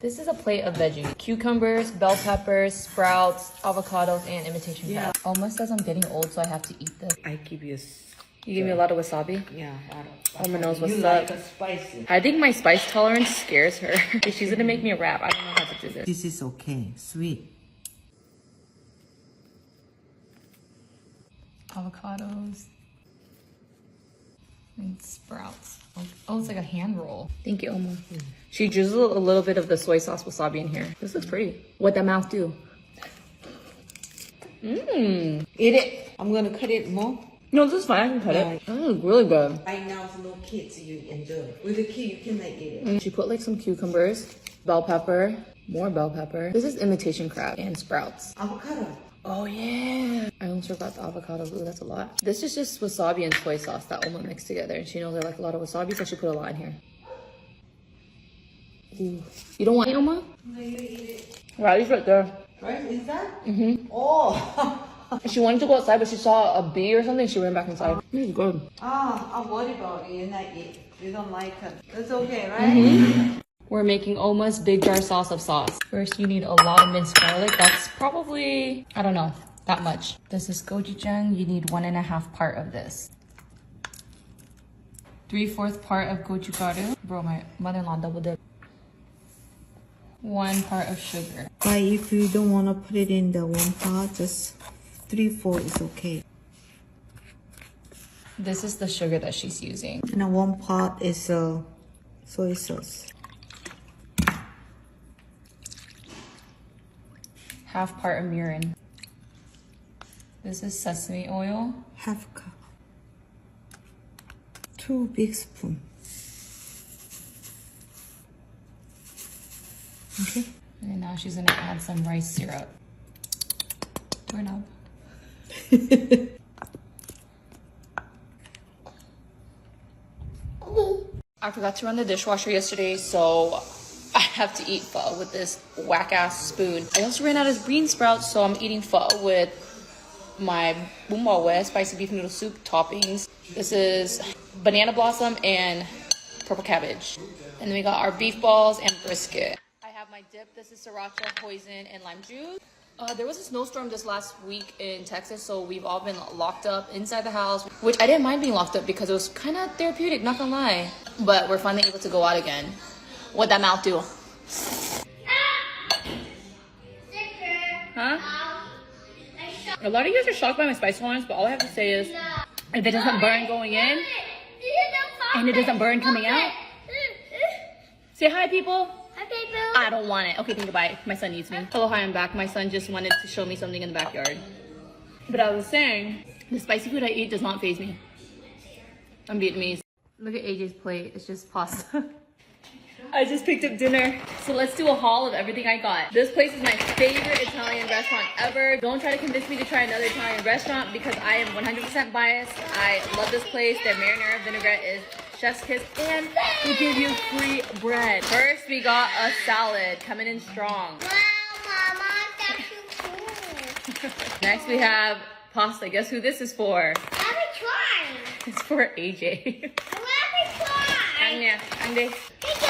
This is a plate of veggies. Cucumbers, bell peppers, sprouts, avocados, and imitation bread. Almost says I'm getting old, so I have to eat this. I give you You give me a lot of wasabi? a lot of Alma knows what's you up. like it spicy. I think my spice tolerance scares her. She's gonna make me a wrap. I don't know how to do this. This is okay, sweet. Avocados and sprouts. Oh, it's like a hand roll. Thank you, Oma. She drizzled a little bit of the soy sauce wasabi in here. This looks pretty. What'd that mouth do? Mmm. Eat it. I'm gonna cut it more. No, this is fine. I can cut it. That looks really good. Right now, it's no kids, you enjoy it. With a kid, you cannot eat it. She put like some cucumbers, bell pepper, more bell pepper. This is imitation crab and sprouts. Avocado. Oh yeah. I almost forgot the avocado. Ooh, that's a lot. This is just wasabi and soy sauce that Oma mixed together. And she knows I like a lot of wasabi, so she put a lot in here. Ooh. You don't want it, Oma? No, you eat it. Riley's right there. Right? Is that? Mm-hmm. Oh. She wanted to go outside, but she saw a bee or something. She ran back inside. This is good. I'm worried about it and I eat. You don't like it. That's okay, right? We're making Oma's big jar sauce of sauce. First, you need a lot of minced garlic. That's probably, I don't know, that much. This is gochujang. You need 1.5 part of this. 3/4 part of gochugaru. Bro, my mother-in-law double dip. 1 part of sugar. But if you don't want to put it in the one pot, just 3/4 is okay. This is the sugar that she's using. And then 1 pot is soy sauce. 1/2 part of mirin. This is sesame oil. 1/2 cup. 2 big spoon. Okay. And now she's gonna add some rice syrup. Turn up. I forgot to run the dishwasher yesterday, so I have to eat pho with this whack-ass spoon. I also ran out of bean sprouts, so I'm eating pho with my bumbawe spicy beef noodle soup toppings. This is banana blossom and purple cabbage. And then we got our beef balls and brisket. I have my dip. This is sriracha, hoisin, and lime juice. There was a snowstorm this last week in Texas, so we've all been locked up inside the house, which I didn't mind being locked up because it was kind of therapeutic, not gonna lie. But we're finally able to go out again. What'd that mouth do? Huh? A lot of you guys are shocked by my spice tolerance, but all I have to say is, if it doesn't burn going in, and it doesn't burn coming out, say hi, people. Hi, people. I don't want it. Okay, think about it. My son needs me. Hello, hi, I'm back. My son just wanted to show me something in the backyard. But I was saying, the spicy food I eat does not faze me. I'm Vietnamese. Look at AJ's plate. It's just pasta. I just picked up dinner. So let's do a haul of everything I got. This place is my favorite Italian restaurant ever. Don't try to convince me to try another Italian restaurant because I am 100% biased. I love this place. Their marinara vinaigrette is chef's kiss, and we give you free bread. First, we got a salad coming in strong. Wow, Mama, that's so cool. Next, we have pasta. Guess who this is for? Let me try. It's for AJ. Let me try. Anya, Ande. Thank you.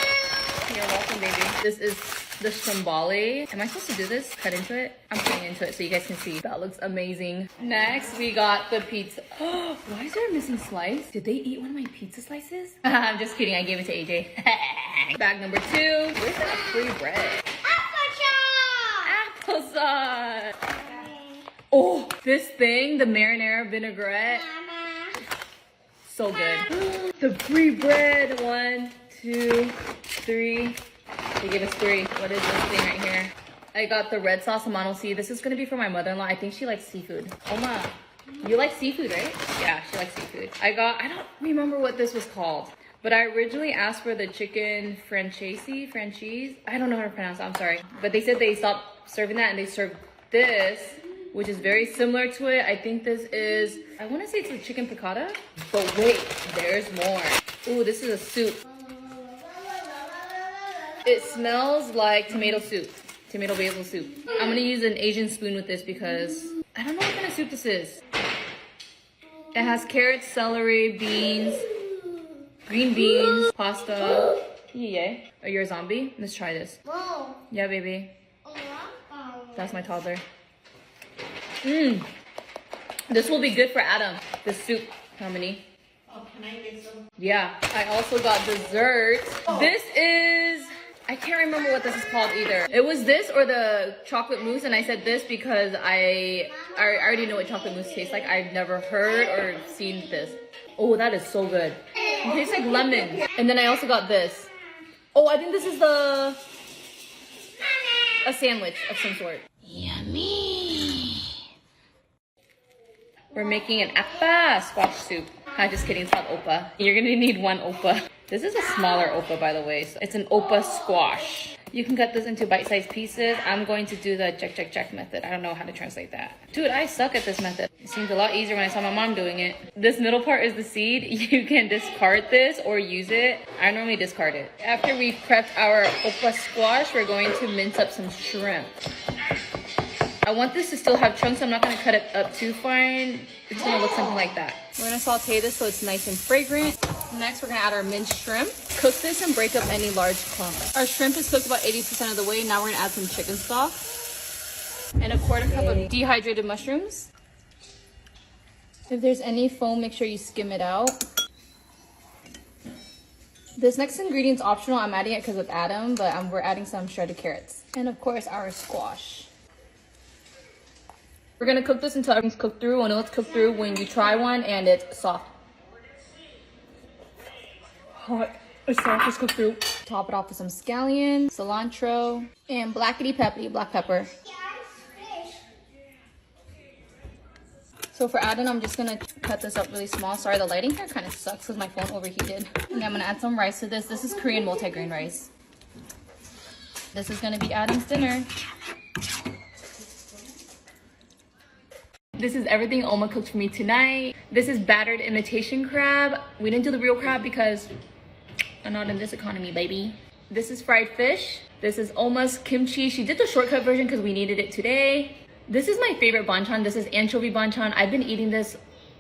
You're welcome, baby. This is the stromboli. Am I supposed to do this? Cut into it? I'm cutting into it so you guys can see. That looks amazing. Next, we got the pizza. Why is there a missing slice? Did they eat one of my pizza slices? I'm just kidding. I gave it to AJ. Bag number 2. Where's that free bread? Applesauce. Oh, this thing, the marinara vinaigrette. Mama. So good. The free bread. 1, 2, 3. They gave us 3. What is this thing right here? I got the red sauce amano. See, this is gonna be for my mother-in-law. I think she likes seafood. Oma, you like seafood, right? Yeah, she likes seafood. I don't remember what this was called, but I originally asked for the chicken franchise. I don't know how to pronounce it, I'm sorry. But they said they stopped serving that and they served this, which is very similar to it. I think this is, I wanna say it's a chicken piccata, but wait, there's more. Ooh, this is a soup. It smells like tomato soup, tomato basil soup. I'm gonna use an Asian spoon with this because I don't know what kind of soup this is. It has carrots, celery, beans, green beans, pasta. Yeah. Are you a zombie? Let's try this. Whoa. Yeah, baby. Oh, That's my toddler. Mmm. This will be good for Adam. This soup. How many? Oh, can I get some? Yeah. I also got dessert. This is... I can't remember what this is called either. It was this or the chocolate mousse, and I said this because I already know what chocolate mousse tastes like. I've never heard or seen this. Oh, that is so good. It tastes like lemon. And then I also got this. Oh, I think this is a sandwich of some sort. Yummy. We're making an appa squash soup. I'm just kidding, it's not oppa. You're gonna need one oppa. This is a smaller oppa, by the way. So it's an oppa squash. You can cut this into bite-sized pieces. I'm going to do the jack method. I don't know how to translate that. Dude, I suck at this method. It seems a lot easier when I saw my mom doing it. This middle part is the seed. You can discard this or use it. I normally discard it. After we've prepped our oppa squash, we're going to mince up some shrimp. I want this to still have chunks, so I'm not gonna cut it up too fine. It's gonna look something like that. We're gonna saute this so it's nice and fragrant. Next, we're gonna add our minced shrimp. Cook this and break up any large clumps. Our shrimp is cooked about 80% of the way. Now we're gonna add some chicken stock and a quarter cup of dehydrated mushrooms. If there's any foam, make sure you skim it out. This next ingredient's optional. I'm adding it because of Adam, but we're adding some shredded carrots. And of course, our squash. We're gonna cook this until everything's cooked through. I know it's cooked through when you try one and it's soft. Hot. It's soft, it's cooked through. Top it off with some scallion, cilantro, and black pepper. So for Adam, I'm just gonna cut this up really small. Sorry, the lighting here kind of sucks because my phone overheated. And I'm gonna add some rice to this. This is Korean multigrain rice. This is gonna be Adam's dinner. This is everything Oma cooked for me tonight. This is battered imitation crab. We didn't do the real crab because I'm not in this economy, baby. This is fried fish. This is Oma's kimchi. She did the shortcut version because we needed it today. This is my favorite banchan. This is anchovy banchan. I've been eating this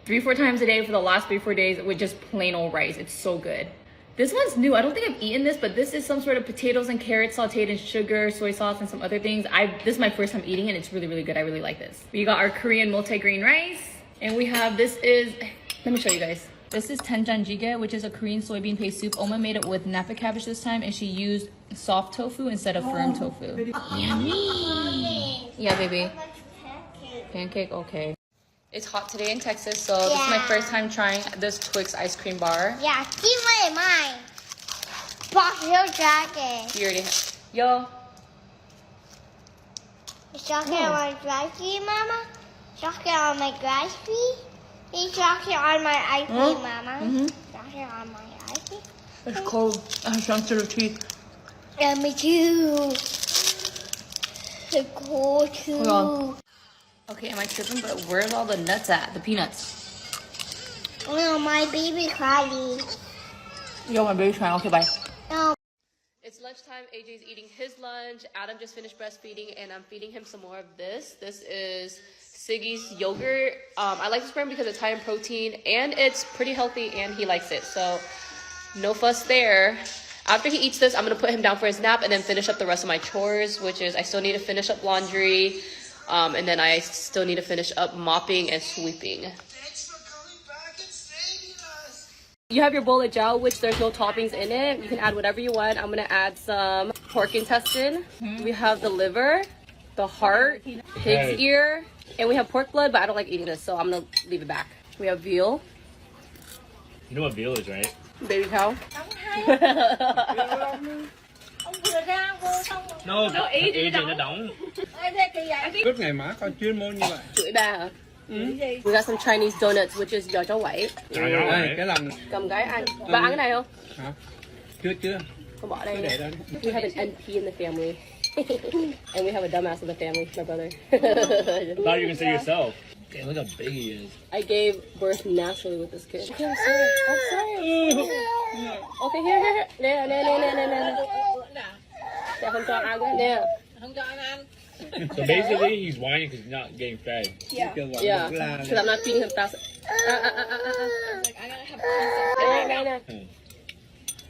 3-4 times a day for the last 3-4 days with just plain old rice. It's so good. This one's new. I don't think I've eaten this, but this is some sort of potatoes and carrots sauteed in sugar, soy sauce, and some other things. This is my first time eating it. It's really, really good. I really like this. We got our Korean multigrain rice, and we have, let me show you guys. This is tenjan jjigae, which is a Korean soybean paste soup. Oma made it with napa cabbage this time, and she used soft tofu instead of firm tofu. Yummy. Yeah, baby. Pancake, okay. It's hot today in Texas, so this is my first time trying this Twix ice cream bar. Yeah, give me mine. Box your jacket. You already have. Yo. Is chocolate on my dry cream, Mama? Chocolate on my dry cream? Is chocolate on my ice cream, Mama? Chocolate on my ice cream? It's cold. I have sensitive teeth. Yeah, me too. It's cold too. Hold on. Okay, am I tripping? But where's all the nuts at? The peanuts. Oh, my baby crying. Yo, my baby's crying. Okay, bye. No. It's lunchtime. AJ's eating his lunch. Adam just finished breastfeeding, and I'm feeding him some more of this. This is Siggy's yogurt. I like this brand because it's high in protein, and it's pretty healthy, and he likes it. So, no fuss there. After he eats this, I'm going to put him down for his nap and then finish up the rest of my chores, which is I still need to finish up laundry. And then I still need to finish up mopping and sweeping. Thanks for coming back and staying with us. You have your bowl of gel, which there's no toppings in it. You can add whatever you want. I'm gonna add some pork intestine. We have the liver, the heart, pig's ear, and we have pork blood, but I don't like eating this, so I'm gonna leave it back. We have veal. You know what veal is, right? Baby cow. No, AJ nó đóng. Suốt ngày má con chuyên môn như vậy. Chuỗi ba hả? We got some Chinese donuts, which is giò cháo quẩy. Đây, cái lòng Cầm cái ăn. Bà ăn cái này không? hả? Chưa. Con bỏ đây. Để đây. We have an NP in the family. And we have a dumbass in the family, my brother. I thought you were gonna say yourself. Damn, look how big he is. I gave birth naturally with this kid. Okay, I'm sorry. Okay, here. Nè. Dạ không cho ăn nữa nè. So basically, he's whining because he's not getting fed. Yeah, La because I'm not feeding him fast.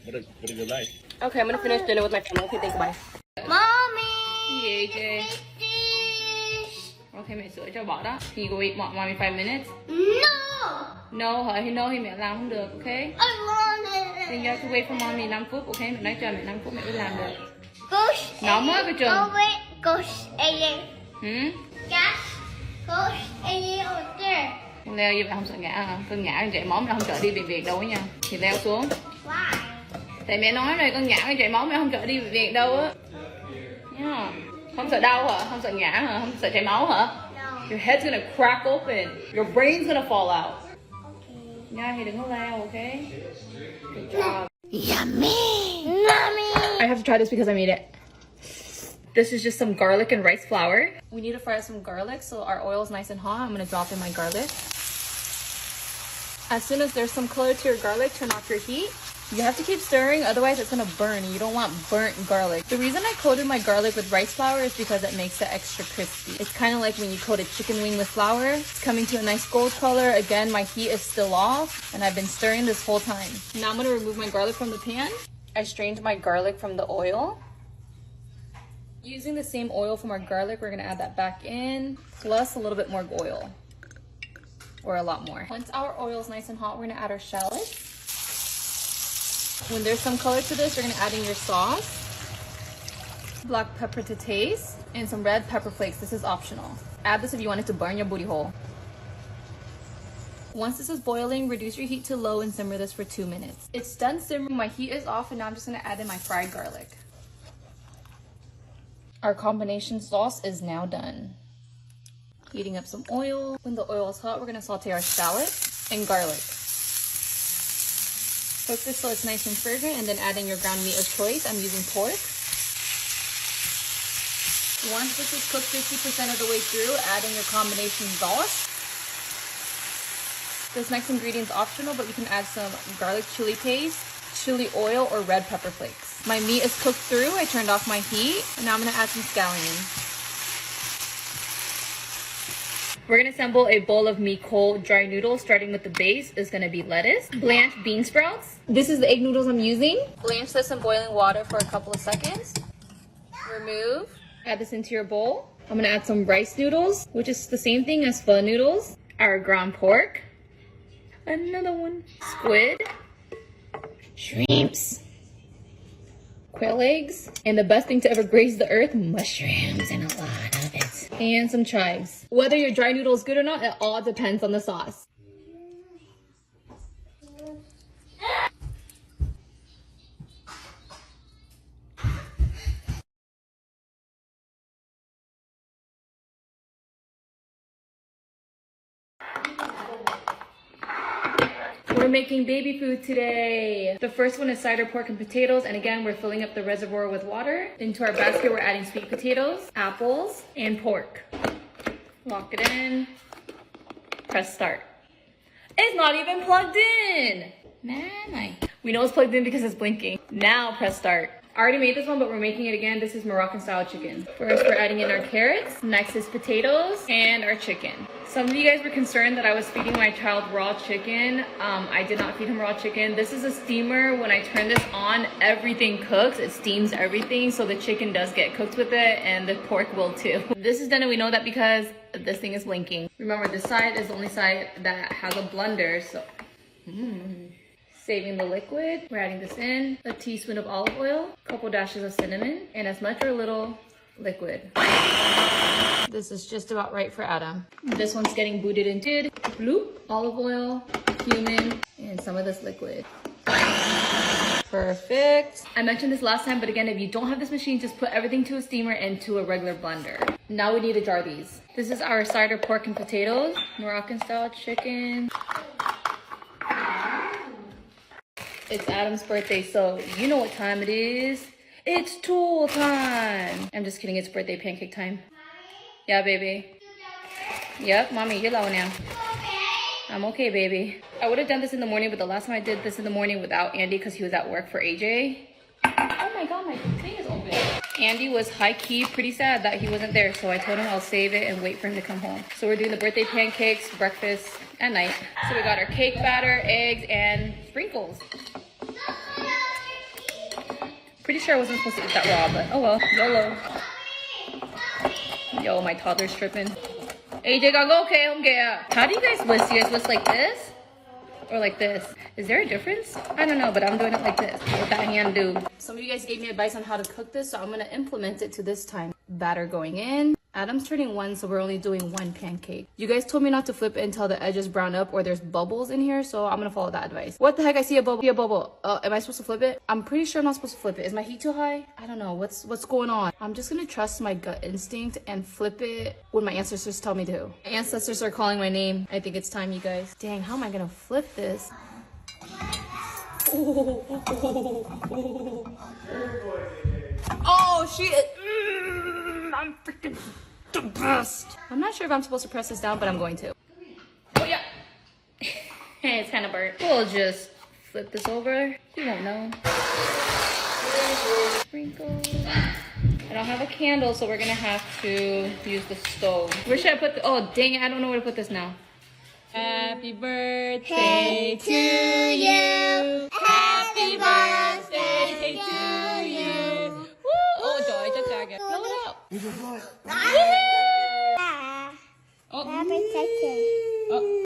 What a good life. Okay, I'm gonna finish dinner with my family. Okay, thanks, bye. Mommy! AJ. This. Ok, mẹ sửa cho bỏ đó. Can you go eat mommy 5 minutes? No. No hả? No thì mẹ làm không được, ok? I want it. Then you have to wait for mommy 5 phút, ok? Mẹ nói cho mẹ 5 phút mẹ mới làm được. Gosh. Nóng á cái trường. Oh wait. Gosh. AJ. Gosh. Gosh. AJ over there. Con leo như vậy không sợ ngã hả? Con ngã con chảy máu mẹ không chở đi bệnh viện đâu á nha. Thì leo xuống. Why? Tại mẹ nói rồi con ngã con chảy máu mẹ không chở đi bệnh viện đâu á. Yeah. Không sợ đau hả? Không sợ ngã hả? Không sợ chảy máu hả? No. Your head's gonna crack open. Your brain's gonna fall out. Okay. Nha thì đừng có leo, okay? Good job. Yummy. Mommy. I have to try this because I made it. This is just some garlic and rice flour. We need to fry some garlic so our oil is nice and hot. I'm gonna drop in my garlic. As soon as there's some color to your garlic, turn off your heat. You have to keep stirring, otherwise it's gonna burn. You don't want burnt garlic. The reason I coated my garlic with rice flour is because it makes it extra crispy. It's kind of like when you coat a chicken wing with flour. It's coming to a nice gold color. Again, my heat is still off, and I've been stirring this whole time. Now I'm gonna remove my garlic from the pan. I strained my garlic from the oil. Using the same oil from our garlic, we're gonna add that back in, plus a little bit more oil, or a lot more. Once our oil is nice and hot, we're gonna add our shallots. When there's some color to this, you're gonna add in your sauce, black pepper to taste, and some red pepper flakes. This is optional. Add this if you want it to burn your booty hole. Once this is boiling, reduce your heat to low and simmer this for 2 minutes. It's done simmering, my heat is off, and now I'm just gonna add in my fried garlic. Our combination sauce is now done. Heating up some oil. When the oil is hot, we're gonna saute our shallots and garlic. Cook this so it's nice and fragrant, and then add in your ground meat of choice. I'm using pork. Once this is cooked 50% of the way through, add in your combination sauce. This next ingredient is optional, but you can add some garlic chili paste, chili oil, or red pepper flakes. My meat is cooked through. I turned off my heat, and now I'm gonna add some scallion. We're gonna assemble a bowl of mi cold dry noodles. Starting with the base is gonna be lettuce, blanched bean sprouts. This is the egg noodles I'm using. Blanch this in boiling water for a couple of seconds. Remove, add this into your bowl. I'm gonna add some rice noodles, which is the same thing as pho noodles. Our ground pork, another one, squid, shrimps, quail eggs, and the best thing to ever graze the earth, mushrooms, and a lot of it. And some chives. Whether your dry noodle is good or not, it all depends on the sauce. We're making baby food today. The first one is cider pork and potatoes, and again, we're filling up the reservoir with water. Into our basket, we're adding sweet potatoes, apples, and pork. Lock it in. Press start. It's not even plugged in. Man, we know it's plugged in because it's blinking. Now press start. I already made this one, but we're making it again. This is Moroccan style chicken. First, we're adding in our carrots. Next is potatoes and our chicken. Some of you guys were concerned that I was feeding my child raw chicken. I did not feed him raw chicken. This is a steamer. When I turn this on, everything cooks. It steams everything, so the chicken does get cooked with it, and the pork will too. This is done, and we know that because this thing is blinking. Remember, this side is the only side that has a blender, so... Saving the liquid, we're adding this in, a teaspoon of olive oil, a couple dashes of cinnamon, and as much or little liquid. This is just about right for Adam. This one's getting booted into bloop, olive oil, cumin, and some of this liquid. Perfect. I mentioned this last time, but again, if you don't have this machine, just put everything to a steamer and to a regular blender. Now we need to jar these. This is our cider pork and potatoes, Moroccan style chicken. It's Adam's birthday, so you know what time it is. It's tool time. I'm just kidding, it's birthday pancake time. Yeah, baby. Yep, mommy, you're low now. I'm okay, baby. I would have done this in the morning, but the last time I did this in the morning without Andy because he was at work for AJ. Oh my god, my thing is open. Andy was high-key pretty sad that he wasn't there, so I told him I'll save it and wait for him to come home. So we're doing the birthday pancakes, breakfast, at night. So we got our cake batter, eggs, and sprinkles. Pretty sure I wasn't supposed to eat that raw, but oh well, YOLO. Yo, my toddler's tripping. AJ gotta go, okay, không kìa. How do you guys whisk? You guys whisk like this? Or like this? Is there a difference? I don't know, but I'm doing it like this. What that hand do? Some of you guys gave me advice on how to cook this, so I'm gonna implement it to this time. Batter going in. Adam's turning 1, so we're only doing 1 pancake. You guys told me not to flip it until the edges brown up or there's bubbles in here, so I'm gonna follow that advice. What the heck? I see a bubble. Am I supposed to flip it? I'm pretty sure I'm not supposed to flip it. Is my heat too high? I don't know. What's going on? I'm just gonna trust my gut instinct and flip it when my ancestors tell me to. My ancestors are calling my name. I think it's time, you guys. Dang, how am I gonna flip this? Oh, shit. I'm freaking the best. I'm not sure if I'm supposed to press this down, but I'm going to. Oh, yeah. It's kind of burnt. We'll just flip this over. You won't know. Sprinkle. I don't have a candle, so we're going to have to use the stove. Where should I put the... Oh, dang it. I don't know where to put this now. Happy birthday to you. Happy birthday to you. Woo! Oh, joy, just jacket. Blow it up. Oh,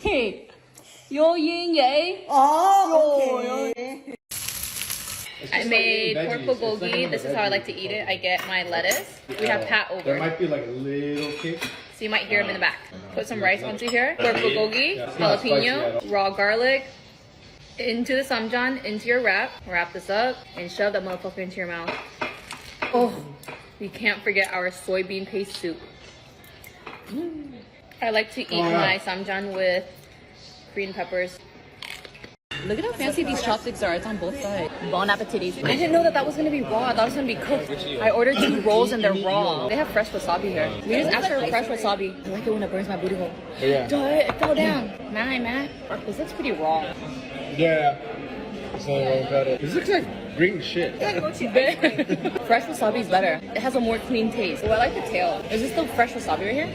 hey. Yo, Yin Yang. Oh, okay. I made pork bulgogi. This is how I like to eat it. I get my lettuce. We have pat There over. might be like a little kick. So you might hear them in the back. Put some rice onto here. Pork bulgogi, jalapeno, raw garlic, into the samjang, into your wrap. Wrap this up and shove that motherfucker into your mouth. Oh, we can't forget our soybean paste soup. I like to eat my samjang with green peppers. Look at how fancy these chopsticks are. It's on both sides. Bon appetit. I didn't know that that was going to be raw. I thought it was going to be cooked. I ordered 2 rolls and they're raw. They have fresh wasabi here. We just asked for fresh wasabi. I like it when it burns my booty hole. Yeah. Duh, it fell down. Man. This looks pretty raw. Yeah. This looks like green shit. Fresh wasabi is better. It has a more clean taste. Oh, I like the tail. Is this the fresh wasabi right here?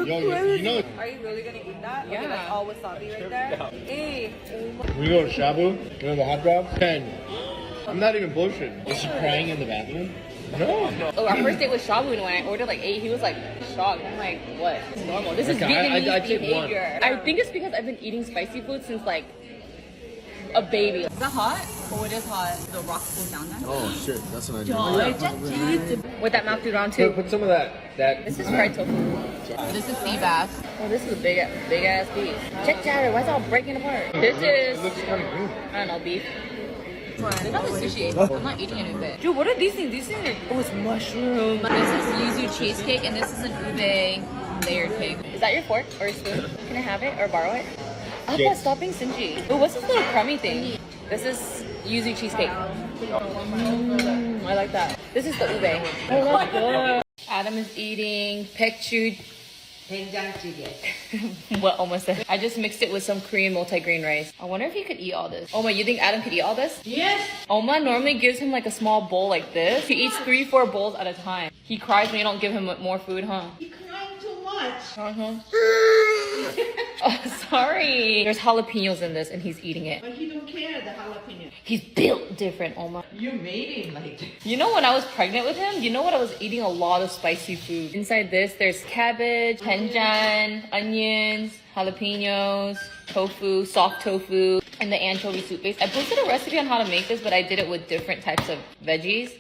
Yo, you know, Are you really gonna eat that? Yeah. Okay, that's all wasabi right there. Hey. we go to Shabu, you know the hot dog? 10. I'm not even bullshitting. Is she crying in the bathroom? No. Oh, our first date was Shabu, and when I ordered like 8, he was like shocked. I'm like, what? It's normal. This is Okay, Vietnamese I take one. behavior. I think it's because I've been eating spicy food since like a baby. Is that hot? Oh, it is hot. The rocks go down there. Oh shit, that's an idea. With that mouth food on too. Put some of that. This is fried tofu. This is sea bass. Oh, this is a big ass piece. Check that out. Why is it all breaking apart? This It is, looks kind of green. I don't know, beef. They're not the sushi. I'm not eating any of it. Dude, what are these things? These things are, oh, it's mushroom. This is yuzu cheesecake and this is an ube layered cake. Is that your fork or spoon? Can I have it or borrow it? Oh, Yes. stop being stingy. Oh, what's this little crummy thing? This is yuzu cheesecake. I like that. This is the ube. Oh, that's good. Adam is eating pekchud. What almost said? I just mixed it with some Korean multi-grain rice. I wonder if he could eat all this. Oma, you think Adam could eat all this? Yes. Oma normally gives him like a small bowl like this. He eats 3-4 bowls at a time. He cries when you don't give him more food, huh? You crying too much. Oh, sorry. There's jalapenos in this and he's eating it. But he don't care the jalapeno. He's built different, Oma. You made him like that. You know when I was pregnant with him, you know what? I was eating a lot of spicy food. Inside this, there's cabbage, doenjang, onions, jalapenos, tofu, soft tofu, and the anchovy soup base. I posted a recipe on how to make this, but I did it with different types of veggies.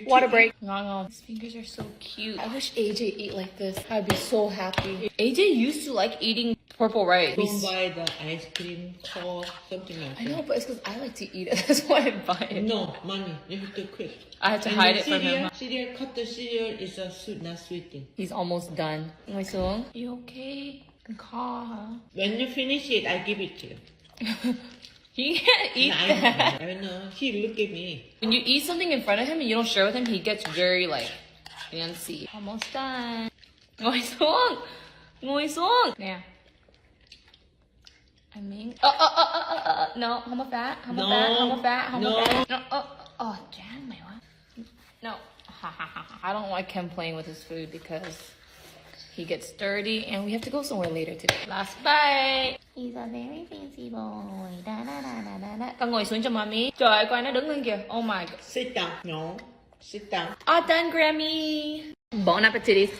Water break. No. His fingers are so cute. I wish AJ ate like this. I'd be so happy. AJ used to like eating purple rice. Don't buy the ice cream or something like I that. know, but it's because I like to eat it. That's why I buy it. No, money. You have to quit. I had to And hide the it from him. Cereal, cut the cereal is a sweet, not sweet thing. He's almost done. Ngoisung, you okay? Ka. When you finish it, I give it to you. He can't eat that. I know. He look at me. When you eat something in front of him and you don't share with him, he gets very like fancy. Almost done. Ngoisung. Yeah. I mean, no, how about that? How about that? No, damn, my what? No, I don't like him playing with his food because he gets dirty and we have to go somewhere later today. Last bite. He's a very fancy boy. Da da da da da da. Con ngồi xuống cho mommy. Trời ơi, coi nó đứng lên kìa. Oh my god. Sit down. No. Sit down. All done, Grammy. Bon appetit.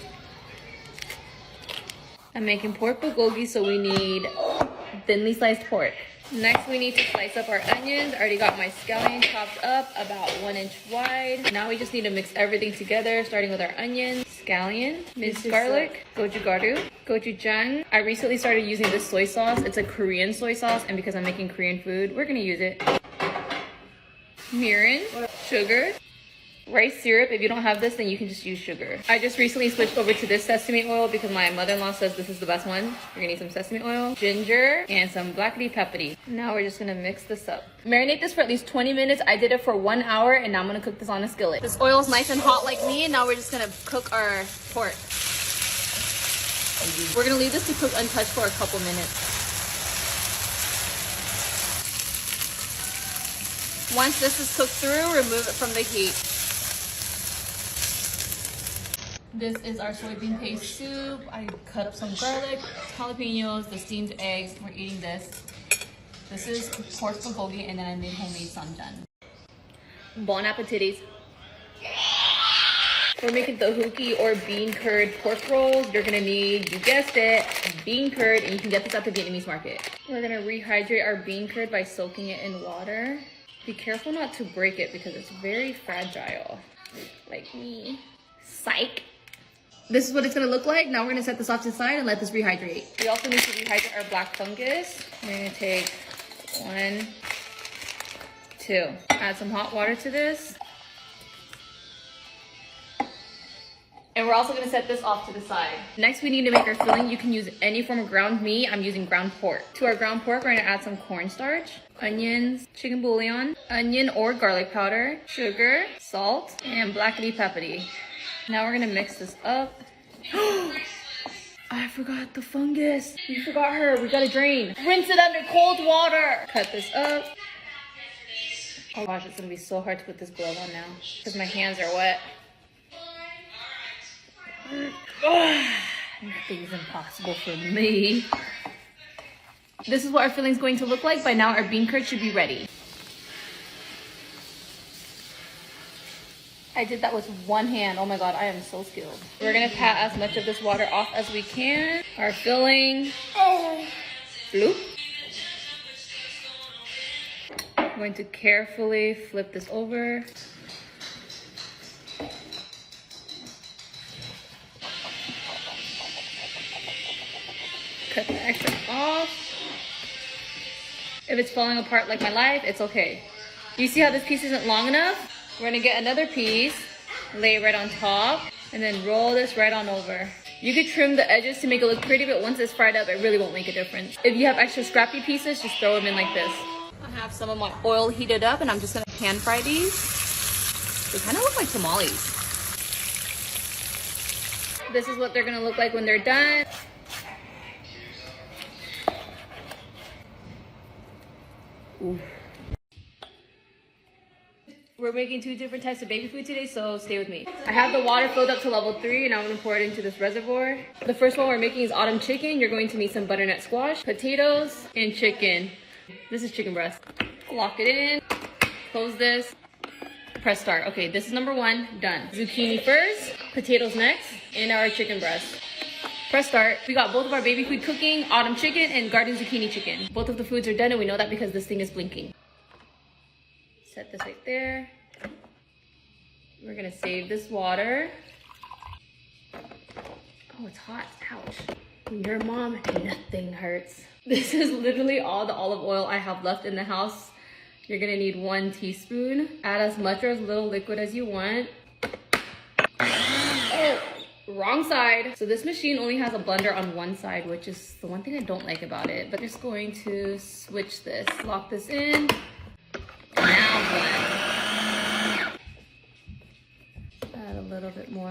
I'm making pork bulgogi, so we need thinly sliced pork. Next, we need to slice up our onions. I already got my scallion chopped up about 1 inch wide. Now we just need to mix everything together, starting with our onions, scallion, minced garlic, gochugaru, gochujang. I recently started using this soy sauce. It's a Korean soy sauce, and because I'm making Korean food, we're gonna use it. Mirin, sugar, rice syrup. If you don't have this, then you can just use sugar. I just recently switched over to this sesame oil because my mother-in-law says this is the best one. You're gonna need some sesame oil, ginger, and some blackity peppery. Now we're just gonna mix this up. Marinate this for at least 20 minutes. I did it for 1 hour, and now I'm gonna cook this on a skillet. This oil is nice and hot like me, and now we're just gonna cook our pork. We're gonna leave this to cook untouched for a couple minutes. Once this is cooked through, remove it from the heat. This is our soybean paste soup. I cut up some garlic, jalapenos, the steamed eggs. We're eating this. This is pork bulgogi, and then I made homemade samjan. Bon appetit. We're making tahuki or bean curd pork rolls. You're gonna need, you guessed it, bean curd, and you can get this at the Vietnamese market. We're gonna rehydrate our bean curd by soaking it in water. Be careful not to break it because it's very fragile, like me. Psych. This is what it's gonna look like. Now we're gonna set this off to the side and let this rehydrate. We also need to rehydrate our black fungus. We're gonna take 1, 2. Add some hot water to this. And we're also gonna set this off to the side. Next, we need to make our filling. You can use any form of ground meat. I'm using ground pork. To our ground pork, we're gonna add some cornstarch, onions, chicken bouillon, onion or garlic powder, sugar, salt, and blackity peppery. Now we're gonna mix this up. I forgot the fungus. We forgot her. We gotta drain. Rinse it under cold water. Cut this up. Oh gosh, it's gonna be so hard to put this glove on now because my hands are wet. Nothing's impossible for me. This is what our filling is going to look like. By now, our bean curd should be ready. I did that with one hand. Oh my god, I am so skilled. We're gonna pat as much of this water off as we can. Our filling. Bloop. I'm going to carefully flip this over. Cut the extra off. If it's falling apart like my life, it's okay. You see how this piece isn't long enough? We're gonna get another piece, lay it right on top, and then roll this right on over. You could trim the edges to make it look pretty, but once it's fried up, it really won't make a difference. If you have extra scrappy pieces, just throw them in like this. I have some of my oil heated up, and I'm just gonna pan fry these. They kind of look like tamales. This is what they're gonna look like when they're done. Ooh. We're making 2 different types of baby food today, so stay with me. I have the water filled up to level 3, and I'm gonna pour it into this reservoir. The first one we're making is autumn chicken. You're going to need some butternut squash, potatoes, and chicken. This is chicken breast. Lock it in, close this, press start. Okay, this is number 1, done. Zucchini first, potatoes next, and our chicken breast. Press start. We got both of our baby food cooking, autumn chicken and garden zucchini chicken. Both of the foods are done, and we know that because this thing is blinking. Set this right there. We're gonna save this water. Oh, it's hot, ouch. When you're a mom, nothing hurts. This is literally all the olive oil I have left in the house. You're gonna need 1 teaspoon. Add as much or as little liquid as you want. Oh, wrong side. So this machine only has a blender on one side, which is the one thing I don't like about it. But just going to switch this. Lock this in. Now blend. Add a little bit more.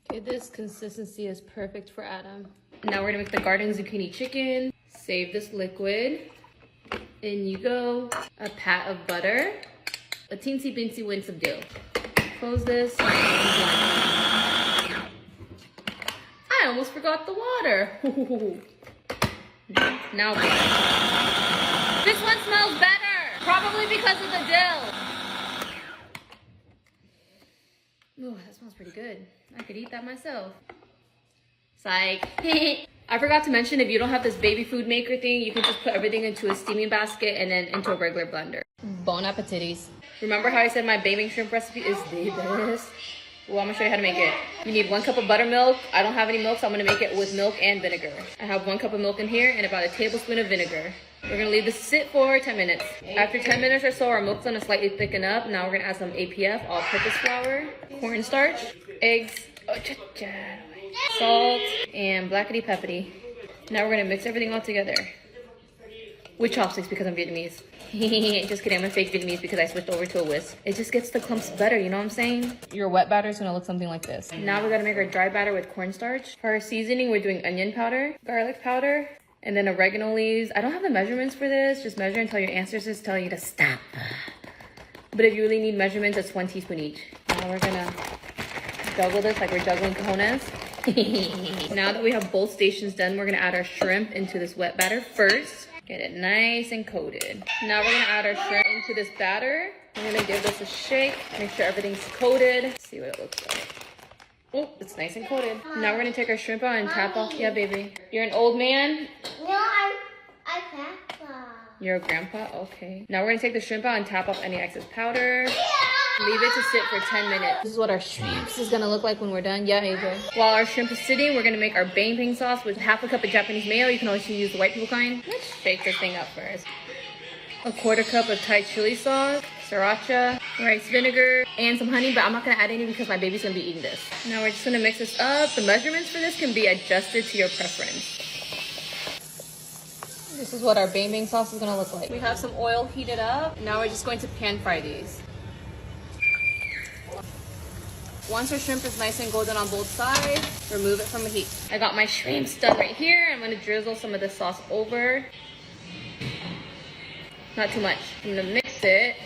Okay, this consistency is perfect for Adam. Now we're gonna make the garden zucchini chicken. Save this liquid. In you go. A pat of butter. A teensy binsy wince of dill. Close this. I almost forgot the water. Now blend. Probably because of the dill. Ooh, that smells pretty good. I could eat that myself. Psych. I forgot to mention, if you don't have this baby food maker thing, you can just put everything into a steaming basket and then into a regular blender. Bon appetitis. Remember how I said my baby shrimp recipe is the best? Well, I'm gonna show you how to make it. You need 1 cup of buttermilk. I don't have any milk, so I'm gonna make it with milk and vinegar. I have 1 cup of milk in here and about a tablespoon of vinegar. We're gonna leave this sit for 10 minutes. After 10 minutes or so, our milk's gonna slightly thicken up. Now we're gonna add some APF, all-purpose flour, cornstarch, eggs, salt, and blackety peppity. Now we're gonna mix everything all together. With chopsticks because I'm Vietnamese. Just kidding, I'm a fake Vietnamese because I switched over to a whisk. It just gets the clumps better, you know what I'm saying? Your wet batter is gonna look something like this. Now we gotta make our dry batter with cornstarch. For our seasoning, we're doing onion powder, garlic powder, and then oregano leaves. I don't have the measurements for this. Just measure until your ancestors tell you to stop. But if you really need measurements, it's 1 teaspoon each. Now we're gonna juggle this like we're juggling cojones. Now that we have both stations done, we're gonna add our shrimp into this wet batter first. Get it nice and coated. Now we're gonna add our shrimp into this batter. I'm gonna give this a shake, make sure everything's coated. Let's see what it looks like. Oh, it's nice and coated. Now we're gonna take our shrimp out and tap off. Yeah, baby. You're an old man? No, I'm grandpa. You're a grandpa? Okay. Now we're gonna take the shrimp out and tap off any excess powder. Leave it to sit for 10 minutes. This is what our shrimp is gonna look like when we're done. Yeah, AJ. While our shrimp is sitting, we're gonna make our bang bang sauce with 1/2 cup of Japanese mayo. You can also use the white people kind. Let's shake this thing up first. 1/4 cup of Thai chili sauce, sriracha, rice vinegar, and some honey, but I'm not gonna add any because my baby's gonna be eating this. Now we're just gonna mix this up. The measurements for this can be adjusted to your preference. This is what our bang bang sauce is gonna look like. We have some oil heated up. Now we're just going to pan fry these. Once our shrimp is nice and golden on both sides, remove it from the heat. I got my shrimps done right here. I'm gonna drizzle some of the sauce over. Not too much. I'm gonna mix it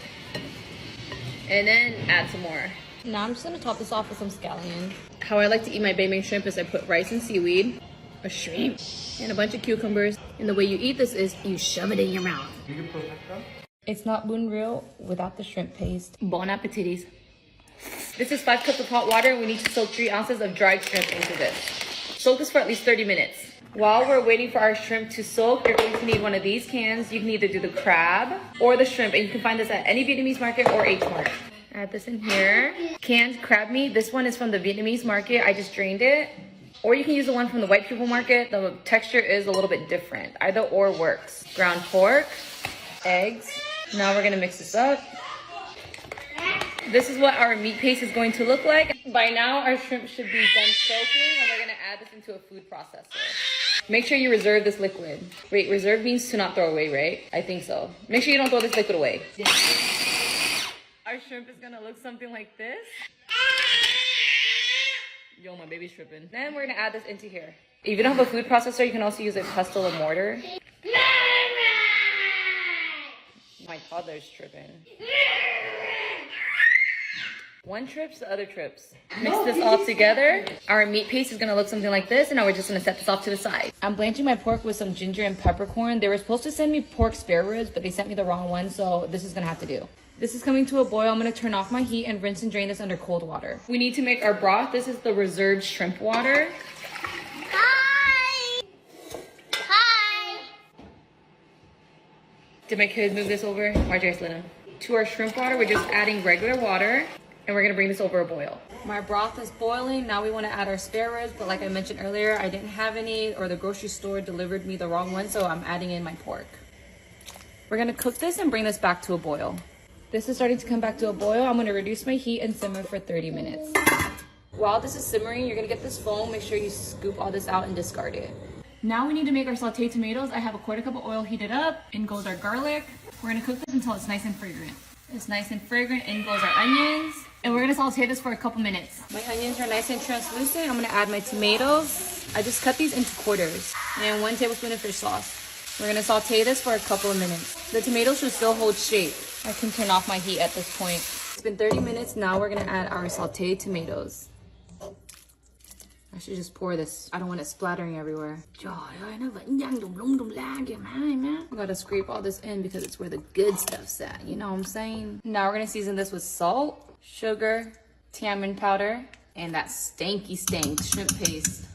and then add some more. Now I'm just gonna top this off with some scallions. How I like to eat my bang bang shrimp is I put rice and seaweed, a shrimp, and a bunch of cucumbers. And the way you eat this is you shove it in your mouth. It's not bun real without the shrimp paste. Bon appetitis. This is 5 cups of hot water, and we need to soak 3 ounces of dried shrimp into this. Soak this for at least 30 minutes. While we're waiting for our shrimp to soak, you're going to need one of these cans. You can either do the crab or the shrimp, and you can find this at any Vietnamese market or H Mart. Add this in here. Canned crab meat. This one is from the Vietnamese market. I just drained it. Or you can use the one from the white people market. The texture is a little bit different. Either or works. Ground pork, eggs. Now we're gonna mix this up. This is what our meat paste is going to look like. By now, our shrimp should be done soaking, and we're gonna add this into a food processor. Make sure you reserve this liquid. Wait, reserve means to not throw away, right? I think so. Make sure you don't throw this liquid away. Our shrimp is gonna look something like this. Yo, my baby's tripping. Then we're gonna add this into here. If you don't have a food processor, you can also use a pestle or mortar. My toddler's tripping. One trips, the other trips. Mix this all together. Our meat paste is gonna look something like this, and now we're just gonna set this off to the side. I'm blanching my pork with some ginger and peppercorn. They were supposed to send me pork spare ribs, but they sent me the wrong one, so this is gonna have to do. This is coming to a boil. I'm gonna turn off my heat and rinse and drain this under cold water. We need to make our broth. This is the reserved shrimp water. Hi! Hi! Did my kids move this over? Marjorie slid him. To our shrimp water, we're just adding regular water. And we're gonna bring this over a boil. My broth is boiling. Now we wanna add our spare ribs, but like I mentioned earlier, I didn't have any, or the grocery store delivered me the wrong one, so I'm adding in my pork. We're gonna cook this and bring this back to a boil. This is starting to come back to a boil. I'm gonna reduce my heat and simmer for 30 minutes. While this is simmering, you're gonna get this foam. Make sure you scoop all this out and discard it. Now we need to make our sauteed tomatoes. I have a 1/4 cup of oil heated up. In goes our garlic. We're gonna cook this until it's nice and fragrant. It's nice and fragrant. In goes our onions. And we're gonna saute this for a couple minutes. My onions are nice and translucent. I'm gonna add my tomatoes. I just cut these into quarters. And 1 tablespoon of fish sauce. We're gonna saute this for a couple of minutes. The tomatoes should still hold shape. I can turn off my heat at this point. It's been 30 minutes. Now we're gonna add our sauteed tomatoes. I should just pour this. I don't want it splattering everywhere. Trời ơi, nó vẫn văng đùng la kìa má. I gotta scrape all this in because it's where the good stuff's at. You know what I'm saying? Now we're gonna season this with salt, sugar, tamarind powder, and that stanky shrimp paste.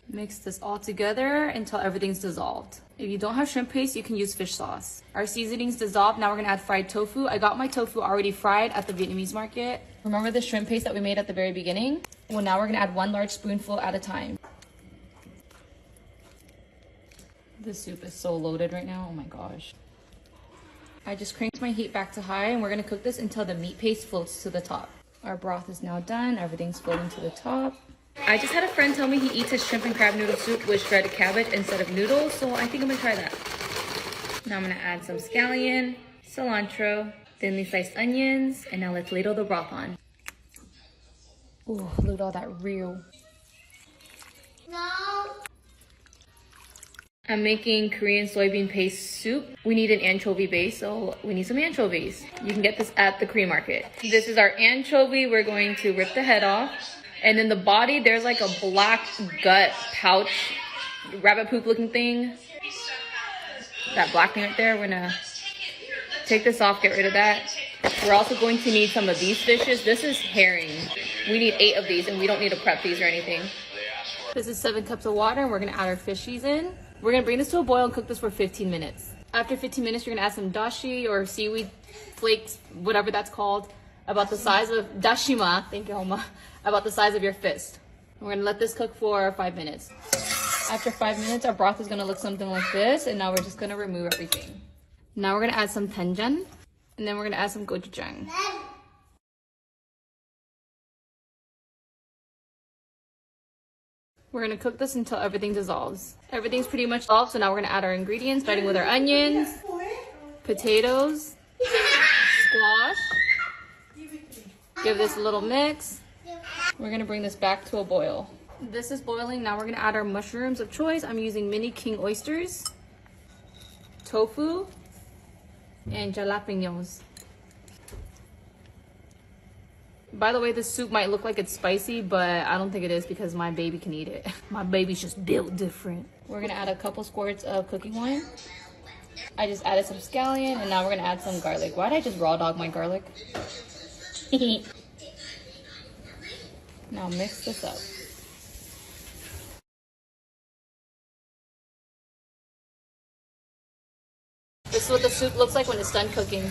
Mix this all together until everything's dissolved. If you don't have shrimp paste, you can use fish sauce. Our seasoning's dissolved. Now we're gonna add fried tofu. I got my tofu already fried at the Vietnamese market. Remember the shrimp paste that we made at the very beginning? Well, now we're gonna add 1 large spoonful at a time. This soup is so loaded right now, oh my gosh. I just cranked my heat back to high and we're gonna cook this until the meat paste floats to the top. Our broth is now done, everything's floating to the top. I just had a friend tell me he eats his shrimp and crab noodle soup with shredded cabbage instead of noodles, so I think I'm gonna try that. Now I'm gonna add some scallion, cilantro, thinly sliced onions, and now let's ladle the broth on. Ooh, look at all that real. No. I'm making Korean soybean paste soup. We need an anchovy base, so we need some anchovies. You can get this at the Korean market. This is our anchovy. We're going to rip the head off. And in the body, there's like a black gut pouch, rabbit poop looking thing. That black thing right there, we're gonna take this off, get rid of that. We're also going to need some of these fishes. This is herring. We need 8 of these and we don't need to prep these or anything. This is 7 cups of water and we're gonna add our fishies in. We're gonna bring this to a boil and cook this for 15 minutes. After 15 minutes, you're gonna add some dashi or seaweed flakes, whatever that's called, about the size of dashima, thank you, Homa, about the size of your fist. We're gonna let this cook for 5 minutes. After 5 minutes, our broth is gonna look something like this, and now we're just gonna remove everything. Now we're gonna add some doenjang, and then we're gonna add some gochujang. We're gonna cook this until everything dissolves. Everything's pretty much dissolved, so now we're gonna add our ingredients, starting with our onions, potatoes, squash. Give this a little mix. We're gonna bring this back to a boil. This is boiling. Now we're gonna add our mushrooms of choice. I'm using mini king oysters, tofu, and jalapenos. By the way, this soup might look like it's spicy, but I don't think it is because my baby can eat it. My baby's just built different. We're gonna add a couple squirts of cooking wine. I just added some scallion, and now we're gonna add some garlic. Why did I just raw dog my garlic? Now mix this up. This is what the soup looks like when it's done cooking.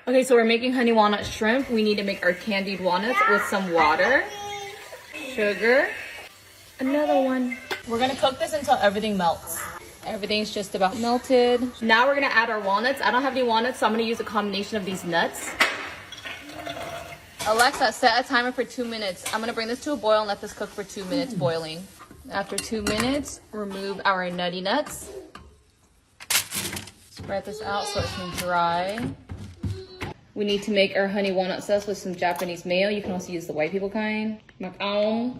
Okay, so we're making honey walnut shrimp. We need to make our candied walnuts with some water, sugar, another one. We're gonna cook this until everything melts. Everything's just about melted. Now we're gonna add our walnuts. I don't have any walnuts, so I'm gonna use a combination of these nuts. Alexa, set a timer for 2 minutes. I'm gonna bring this to a boil and let this cook for 2 minutes boiling. After 2 minutes, remove our nutty nuts. Spread this out so it can dry. We need to make our honey walnut sauce with some Japanese mayo. You can also use the white people kind. Macaon.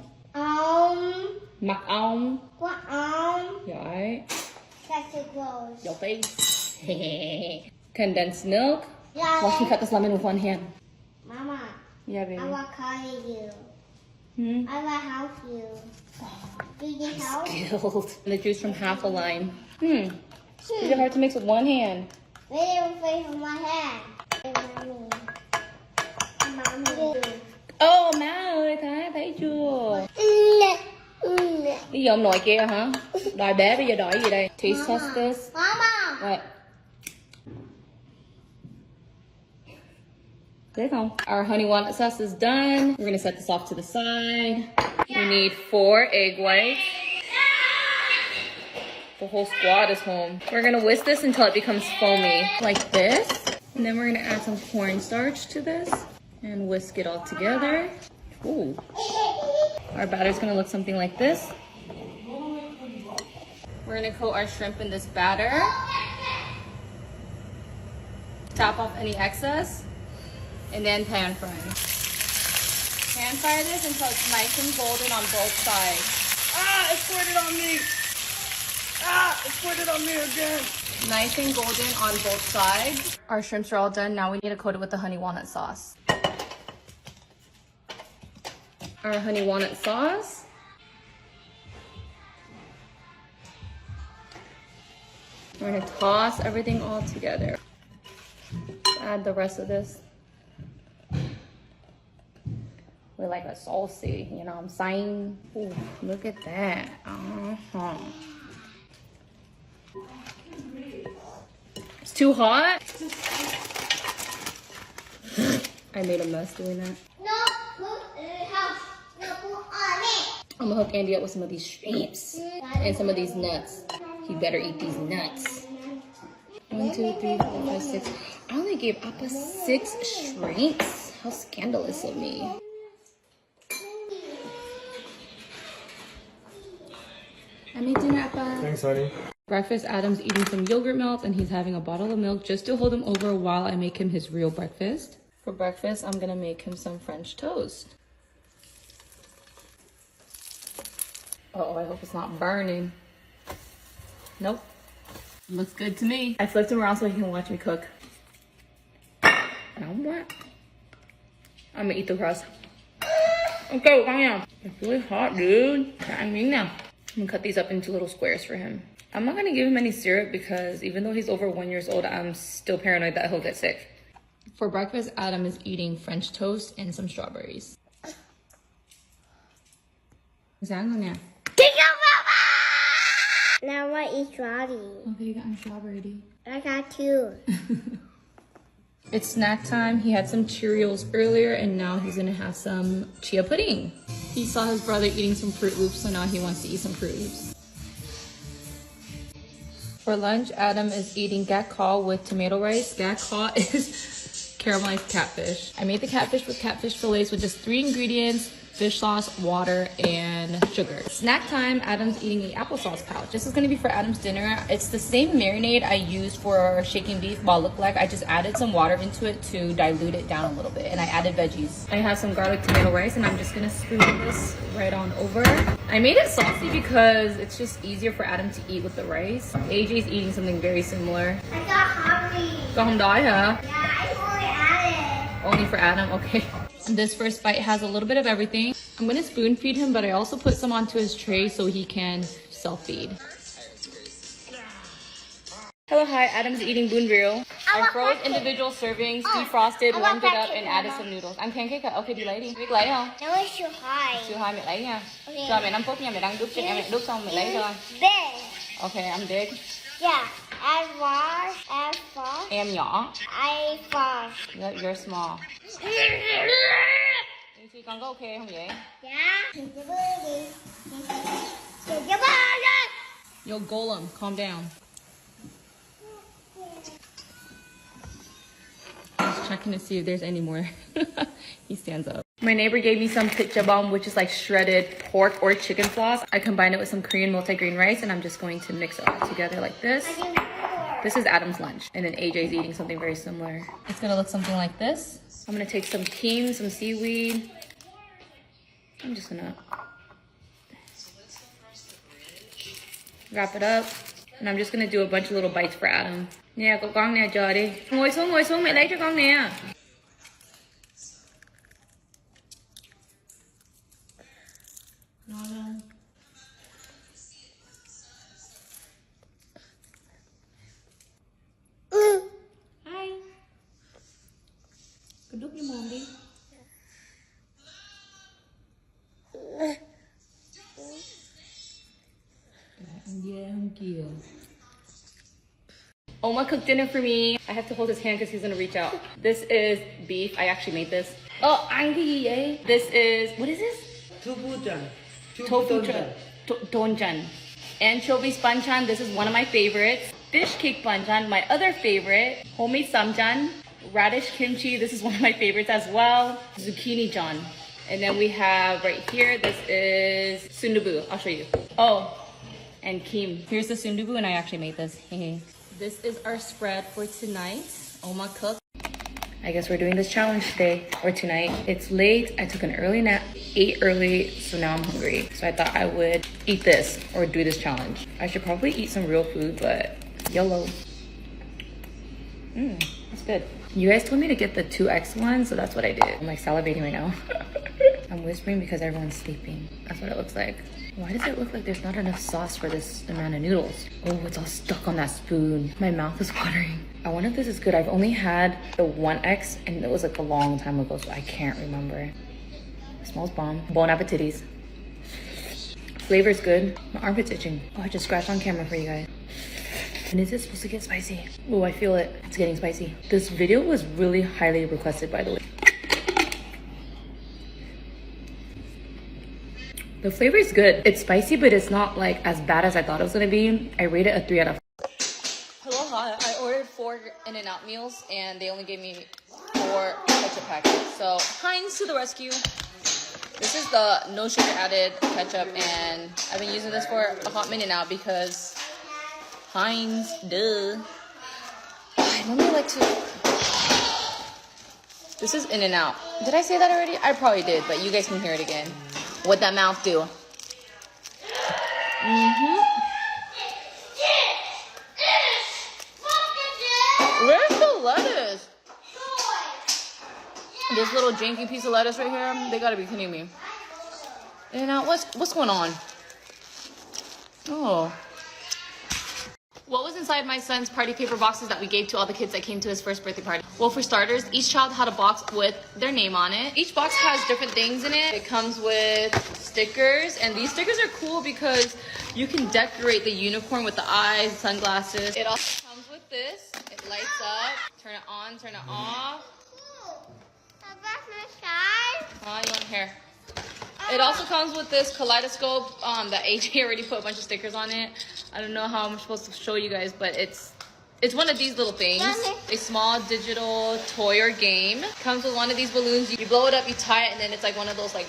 Macaon. You alright? That's it gross. Your face. Condensed milk. Yeah. Watch me cut this lemon with one hand. Mama, Yeah, baby. I will carry you. Hmm? I will help you. Do you need help? Skilled. The juice from half a lime. Is it hard to mix with one hand? Wait for my hand. Mommy. Oh, má ơi, thấy chưa? Bây giờ ông nội kia hả? Đòi bé bây giờ đòi gì đây? Taste test this. Mama. What? Thấy không? Our honey walnut sauce is done. We're gonna set this off to the side. We need 4 egg whites. The whole squad is home. We're gonna whisk this until it becomes foamy, like this. And then we're gonna add some cornstarch to this and whisk it all together. Ooh. Our batter's gonna look something like this. We're gonna coat our shrimp in this batter. Tap off any excess. And then pan fry. Pan fry this until it's nice and golden on both sides. Ah, it squirted on me. Ah, it squirted on me again. Nice and golden on both sides. Our shrimps are all done. Now we need to coat it with the honey walnut sauce. Our honey walnut sauce. We're gonna toss everything all together. Add the rest of this. We're like a saucy, you know what I'm saying? Ooh, look at that. It's too hot. I made a mess doing that. I'm gonna hook Andy up with some of these shrimps and some of these nuts. He better eat these nuts. 1, 2, 3, 4, 5, 6. I only gave Appa 6 shrimps. How scandalous of me. I made dinner, Appa. Thanks, honey. Breakfast, Adam's eating some yogurt melts and he's having a bottle of milk just to hold him over while I make him his real breakfast. For breakfast, I'm gonna make him some French toast. Uh-oh, I hope it's not burning. Nope. Looks good to me. I flipped him around so he can watch me cook. Now what? I'm gonna eat the crust. Okay, come here. It's really hot, dude. I mean now. I'm gonna cut these up into little squares for him. I'm not gonna give him any syrup because even though he's over 1 year old, I'm still paranoid that he'll get sick. For breakfast, Adam is eating French toast and some strawberries. Now I eat strawberry. Okay, you got my strawberry. I got 2. It's snack time. He had some Cheerios earlier and now he's gonna have some chia pudding. He saw his brother eating some Fruit Loops, so now he wants to eat some Fruit Loops. For lunch, Adam is eating gak khaw with tomato rice. Gak khaw is caramelized catfish. I made the catfish with catfish fillets with just 3 ingredients: fish sauce, water, and sugar. Snack time, Adam's eating an applesauce pouch. This is gonna be for Adam's dinner. It's the same marinade I used for shaking beef balak leg. I just added some water into it to dilute it down a little bit, and I added veggies. I have some garlic tomato rice, and I'm just gonna spoon this right on over. I made it saucy because it's just easier for Adam to eat with the rice. AJ's eating something very similar. I got hungry. Gong dai, huh? Yeah, I only added. Only for Adam, okay. This first bite has a little bit of everything. I'm gonna spoon feed him, but I also put some onto his tray so he can self-feed. Hello, hi, Adam's eating bun reel. I froze individual servings, defrosted, warmed it up, and added some noodles. Ăn pancake hả? Ok, đi lấy đi. Biết lấy không? That was too high. Siêu hai mẹ lấy nha. Okay. Cho mẹ 5 phút nha, mẹ đang đút cho em, mẹ đút xong mẹ lấy thôi. Big. Ok, I'm big. Yeah. Add wash. Add sauce. Em nhỏ. I wash. You're small. Thì con có ok không vậy? Yeah. Yo, Golem, calm down. Just checking to see if there's any more. He stands up. My neighbor gave me some pitchabom, which is like shredded pork or chicken floss. I combined it with some Korean multigrain rice, and I'm just going to mix it all together like this. This is Adam's lunch, and then AJ's eating something very similar. It's gonna look something like this. I'm gonna take some kim, some seaweed. I'm just gonna wrap it up, and I'm just gonna do a bunch of little bites for Adam. Nè, con nè, chờ đi. Ngồi xuống, mẹ lấy cho con nè. Hi. Cứ đút vô mồm đi. Oma cooked dinner for me. I have to hold his hand because he's gonna reach out. This is beef. I actually made this. Oh, Andy, this is, what is this? Tofu donjan. Anchovies banchan. This is one of my favorites. Fish cake banchan, my other favorite. Homemade samjan. Radish kimchi. This is one of my favorites as well. Zucchini jan. And then we have right here, this is sundubu. I'll show you. Oh, and kim. Here's the sundubu, and I actually made this. This is our spread for tonight. Oma cooked. I guess we're doing this challenge today or tonight. It's late. I took an early nap, ate early, so now I'm hungry. So I thought I would eat this or do this challenge. I should probably eat some real food, but YOLO. That's good. You guys told me to get the 2X one, so that's what I did. I'm like salivating right now. I'm whispering because everyone's sleeping. That's what it looks like. Why does it look like there's not enough sauce for this amount of noodles? Oh, it's all stuck on that spoon. My mouth is watering. I wonder if this is good. I've only had the 1X and it was like a long time ago, so I can't remember. It smells bomb. Bon appetites. Flavor's good. My armpit's itching. Oh, I just scratched on camera for you guys. And is it supposed to get spicy? Oh, I feel it. It's getting spicy. This video was really highly requested, by the way. The flavor is good. It's spicy, but it's not like as bad as I thought it was gonna be. I rate it a 3 out of 5. Hello, hi. I ordered 4 In-N-Out meals and they only gave me 4 ketchup packets. So Heinz to the rescue. This is the no sugar added ketchup and I've been using this for a hot minute now because Heinz, duh. I normally like to... This is In-N-Out. Did I say that already? I probably did, but you guys can hear it again. What'd that mouth do? Where's the lettuce? This little janky piece of lettuce right here. They gotta be kidding me. And now what's going on? Oh. What was inside my son's party paper boxes that we gave to all the kids that came to his first birthday party? Well, for starters, each child had a box with their name on it. Each box has different things in it. It comes with stickers, and these stickers are cool because you can decorate the unicorn with the eyes, sunglasses. It also comes with this. It lights up. Turn it on, turn it off. You want hair? It also comes with this kaleidoscope that AJ already put a bunch of stickers on it. I don't know how I'm supposed to show you guys, but it's one of these little things. A small digital toy or game. Comes with one of these balloons. You blow it up, you tie it, and then it's like one of those like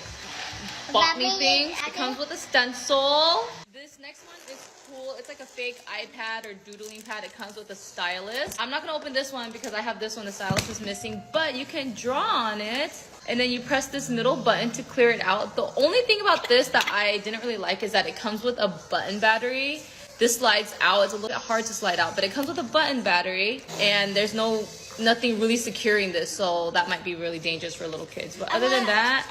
bop me things. It comes with a stencil. This next one is cool. It's like a fake iPad or doodling pad. It comes with a stylus. I'm not gonna open this one because I have this one. The stylus is missing, but you can draw on it. And then you press this middle button to clear it out. The only thing about this that I didn't really like is that it comes with a button battery. This slides out. It's a little bit hard to slide out, but it comes with a button battery and there's nothing really securing this, so that might be really dangerous for little kids. But other than that,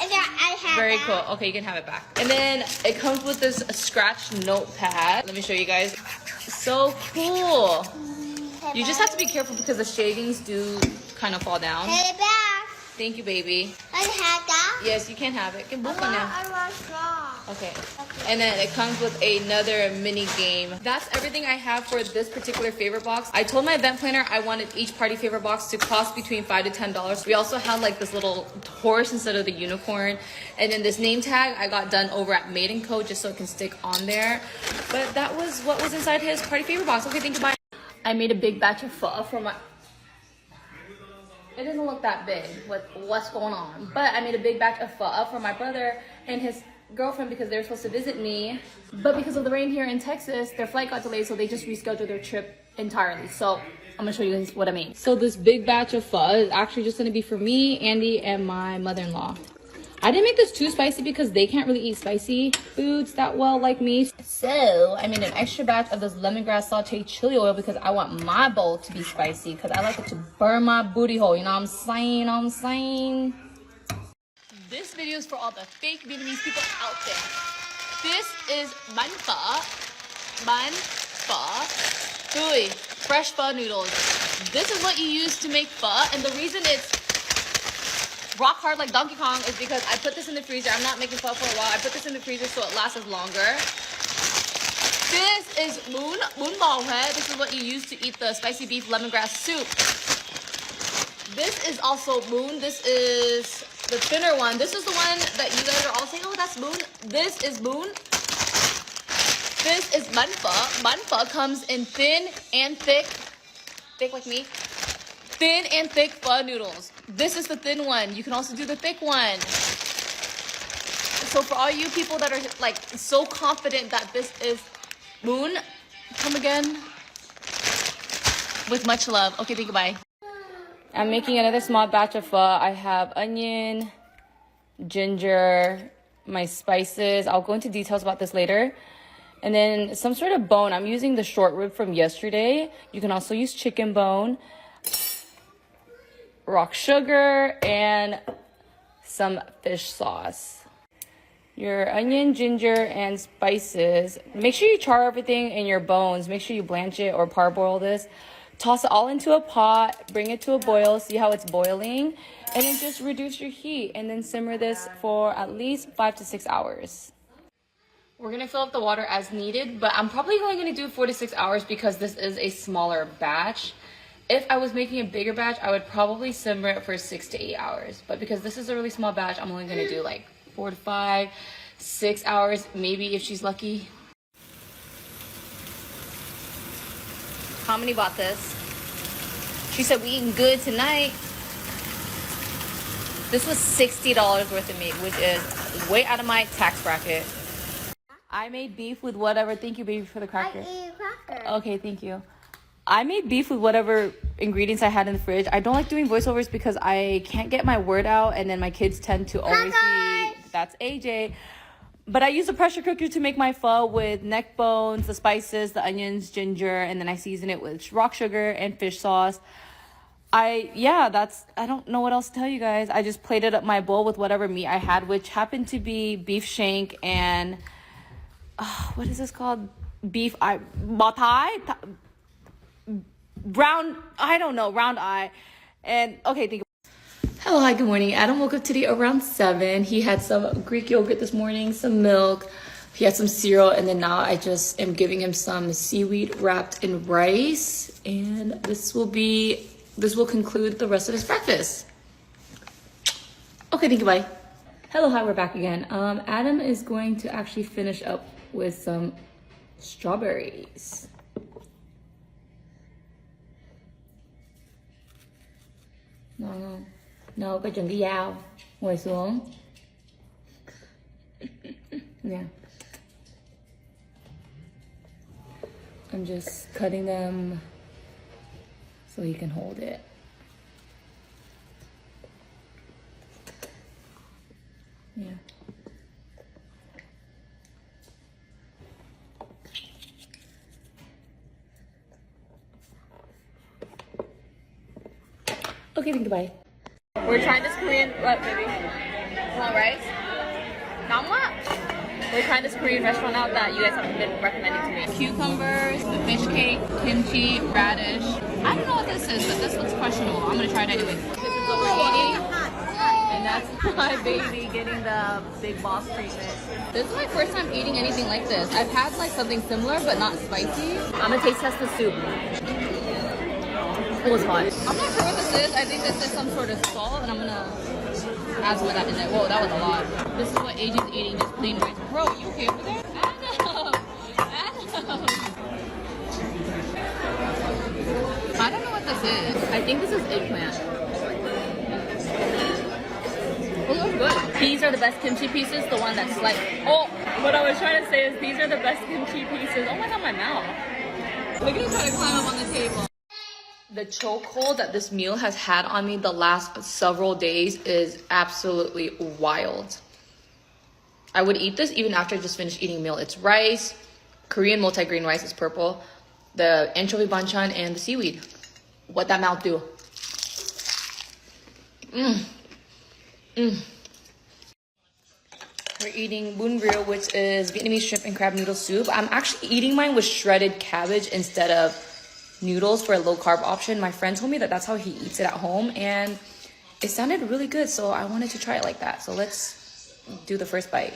very cool. Okay, you can have it back. And then it comes with this scratch notepad. Let me show you guys. So cool. You just have to be careful because the shavings do kind of fall down. Thank you, baby. I have that? Yes, you can have it. Can book one now. I want straw. Okay. And then it comes with another mini game. That's everything I have for this particular favor box. I told my event planner I wanted each party favor box to cost between $5 to $10. We also have like this little horse instead of the unicorn. And then this name tag I got done over at Made & Co. just so it can stick on there. But that was what was inside his party favor box. Okay, thank you, bye. I made a big batch of pho for my... It doesn't look that big with what's going on. But I made a big batch of pho for my brother and his girlfriend because they were supposed to visit me. But because of the rain here in Texas, their flight got delayed, so they just rescheduled their trip entirely. So I'm gonna show you guys what I made. So this big batch of pho is actually just gonna be for me, Andy, and my mother-in-law. I didn't make this too spicy because they can't really eat spicy foods that well like me. So I made an extra batch of this lemongrass sauteed chili oil because I want my bowl to be spicy because I like it to burn my booty hole. You know what I'm saying? This video is for all the fake Vietnamese people out there. This is bánh phở. Foodie, fresh pho noodles. This is what you use to make pho, and the reason it's rock hard like Donkey Kong is because I put this in the freezer. I'm not making pho for a while. I put this in the freezer so it lasts longer. This is bún bò Huế. This is what you use to eat the spicy beef lemongrass soup. This is also bún. This is the thinner one. This is the one that you guys are all saying, oh, that's bún. This is bún. This is bánh phở. Bánh phở comes in thin and thick like me. Thin and thick pho noodles. This is the thin one. You can also do the thick one. So for all you people that are like so confident that this is bún, come again with much love. Okay, thank you, bye. I'm making another small batch of pho. I have onion, ginger, my spices. I'll go into details about this later. And then some sort of bone. I'm using the short rib from yesterday. You can also use chicken bone. Rock sugar and some fish sauce. your onion, ginger, and spices. Make sure you char everything in your bones. Make sure you blanch it or parboil this. Toss it all into a pot, bring it to a boil, see how it's boiling, and then just reduce your heat and then simmer this for at least 5 to 6 hours. We're gonna fill up the water as needed, but I'm probably only gonna do 4 to 6 hours because this is a smaller batch. If I was making a bigger batch, I would probably simmer it for 6 to 8 hours. But because this is a really small batch, I'm only gonna do like 4 to 5, 6 hours, maybe if she's lucky. Harmony bought this. She said we eating good tonight. This was $60 worth of meat, which is way out of my tax bracket. I made beef with whatever. Thank you, baby, for the cracker. I ate a cracker. Okay, thank you. I made beef with whatever ingredients I had in the fridge. I don't like doing voiceovers because I can't get my word out, and then my kids tend to always be, that's AJ. But I use a pressure cooker to make my pho with neck bones, the spices, the onions, ginger, and then I season it with rock sugar and fish sauce. I don't know what else to tell you guys. I just plated up my bowl with whatever meat I had, which happened to be beef shank and what is this called? Beef eye, round eye. And okay, think. Hello, hi, good morning. Adam woke up today around 7. He had some Greek yogurt this morning, some milk. He had some cereal, and then now I just am giving him some seaweed wrapped in rice. And this will conclude the rest of his breakfast. Okay, thank you, bye. Hello, hi, we're back again. Adam is going to actually finish up with some strawberries. No, có chừng cái dao. Ngồi xuống. Yeah. I'm just cutting them so he can hold it. Yeah. Okay, thank you, bye. We're trying this Korean, what, baby? You want rice? Not much. We're trying this Korean restaurant out that you guys have been recommending to me. Cucumbers, the fish cake, kimchi, radish. I don't know what this is, but this looks questionable. I'm gonna try it anyway. This is what we're eating. And that's my baby getting the big boss treatment. This is my first time eating anything like this. I've had like something similar, but not spicy. I'm gonna taste test the soup. It was hot. I'm not sure what this is. I think this is some sort of salt, and I'm gonna add some of that in there. Whoa, that was a lot. This is what AJ's eating, just plain rice. Bro, you okay over there? Adam! I don't know what this is. I think this is eggplant. Oh, it looks good. These are the best kimchi pieces. The one that's like, oh, what I was trying to say is these are the best kimchi pieces. Oh my god, my mouth. Look at him trying to climb up on the table. The chokehold that this meal has had on me the last several days is absolutely wild. I would eat this even after I just finished eating a meal. It's rice, Korean multigrain rice is purple, the anchovy banchan, and the seaweed. What that mouth do? We're eating bun rêu, which is Vietnamese shrimp and crab noodle soup. I'm actually eating mine with shredded cabbage instead of noodles for a low carb option. My friend told me that that's how he eats it at home, and it sounded really good, so I wanted to try it like that. So let's do the first bite.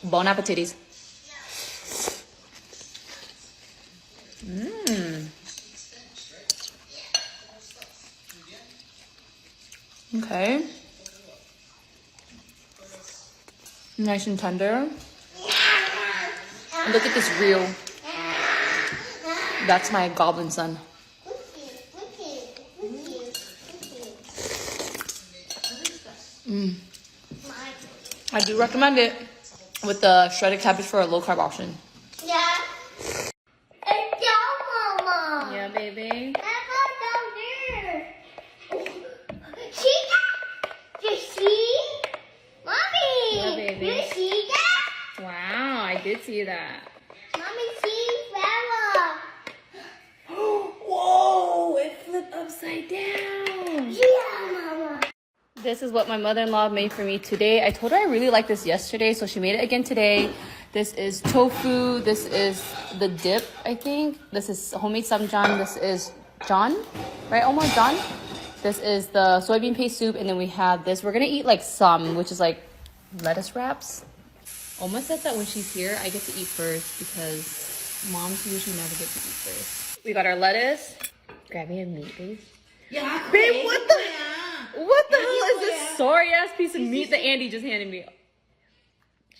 Bon appetit. Okay. Nice and tender. And look at this reel. That's my goblin son. I do recommend it with the shredded cabbage for a low carb option. Yeah. It's your mama. Yeah, baby. That's down there. See that? You see? Mommy. Yeah, baby. You see that? Wow, I did see that. Mommy, see Bella. Whoa, it flipped upside down. Yeah, Mama. This is what my mother-in-law made for me today. I told her I really liked this yesterday, so she made it again today. This is tofu. This is the dip, I think. This is homemade samjang. This is John, right? Almost John. This is the soybean paste soup, and then we have this. We're gonna eat like which is like lettuce wraps. Oma says that when she's here, I get to eat first because moms usually never get to eat first. We got our lettuce. Grab me a meat, please. Yeah, babe, what the hell is this sorry ass piece of meat that Andy just handed me?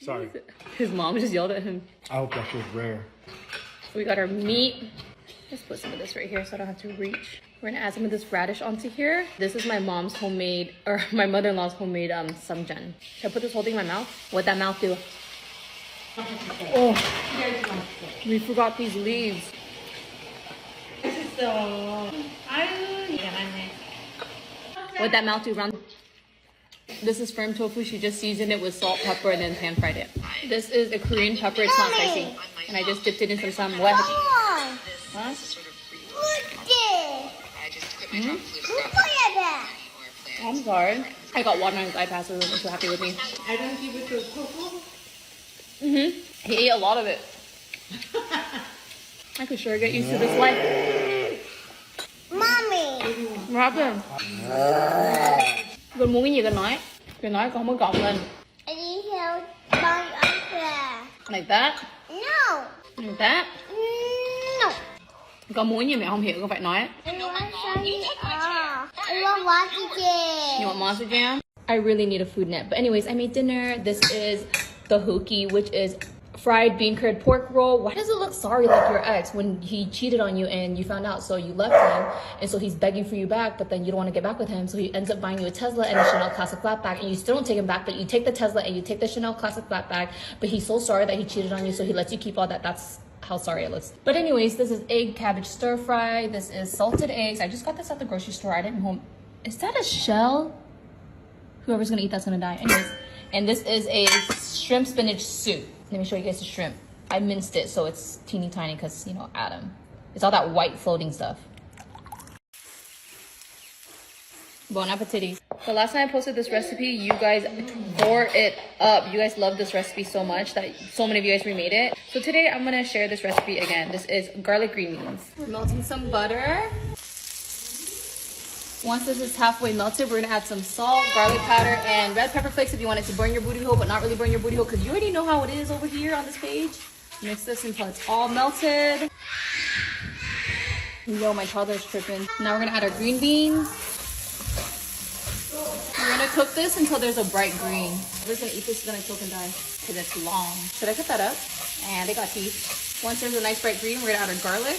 Sorry. His mom just yelled at him. I hope that feels rare. We got our meat. Let's put some of this right here so I don't have to reach. We're gonna add some of this radish onto here. This is my mom's homemade, or my mother-in-law's homemade samjang. Should I put this whole thing in my mouth? What'd that mouth do? Oh, we forgot these leaves. What'd that mouth do, Ron? This is firm tofu. She just seasoned it with salt, pepper, and then pan fried it. This is a Korean pepper. It's not spicy. And I just dipped it in some what? Huh? Look this. Look at that. I'm sorry. I got water on his iPad, so he wasn't too happy with me. I don't give it to tofu. He ate a lot of it. I could sure get used to this life. Mommy. What happened? Con muốn cái gì con nói? Con nói con không có gọng lên. I need help by Uncle. Like that? No. Like that? No. Con muốn gì mẹ không hiểu con phải nói. I want water jam. You want monster jam? I really need a food net. But anyways, I made dinner. This is the hoki, which is fried bean curd pork roll. Why does it look sorry like your ex when he cheated on you and you found out, so you left him, and so he's begging for you back, but then you don't want to get back with him, so he ends up buying you a Tesla and a Chanel Classic flat bag, and you still don't take him back, but you take the Tesla and you take the Chanel Classic flat bag, but he's so sorry that he cheated on you, so he lets you keep all that. That's how sorry it looks. But anyways, this is egg cabbage stir fry. This is salted eggs. I just got this at the grocery store. I didn't home. Is that a shell? Whoever's gonna eat that's gonna die. Anyways, and this is a shrimp spinach soup. Let me show you guys the shrimp. I minced it so it's teeny tiny because, you know, Adam. It's all that white floating stuff. Bon appetit. The last time I posted this recipe, you guys tore it up. You guys love this recipe so much that so many of you guys remade it. So today I'm gonna share this recipe again. This is garlic green beans. We're melting some butter. Once this is halfway melted, we're gonna add some salt, garlic powder, and red pepper flakes if you want it to burn your booty hole, but not really burn your booty hole because you already know how it is over here on this page. Mix this until it's all melted. Yo, my toddler's tripping. Now we're gonna add our green beans. We're gonna cook this until there's a bright green. We're gonna eat this, it's gonna choke and die because it's long. Should I cut that up? And they got teeth. Once there's a nice bright green, we're gonna add our garlic.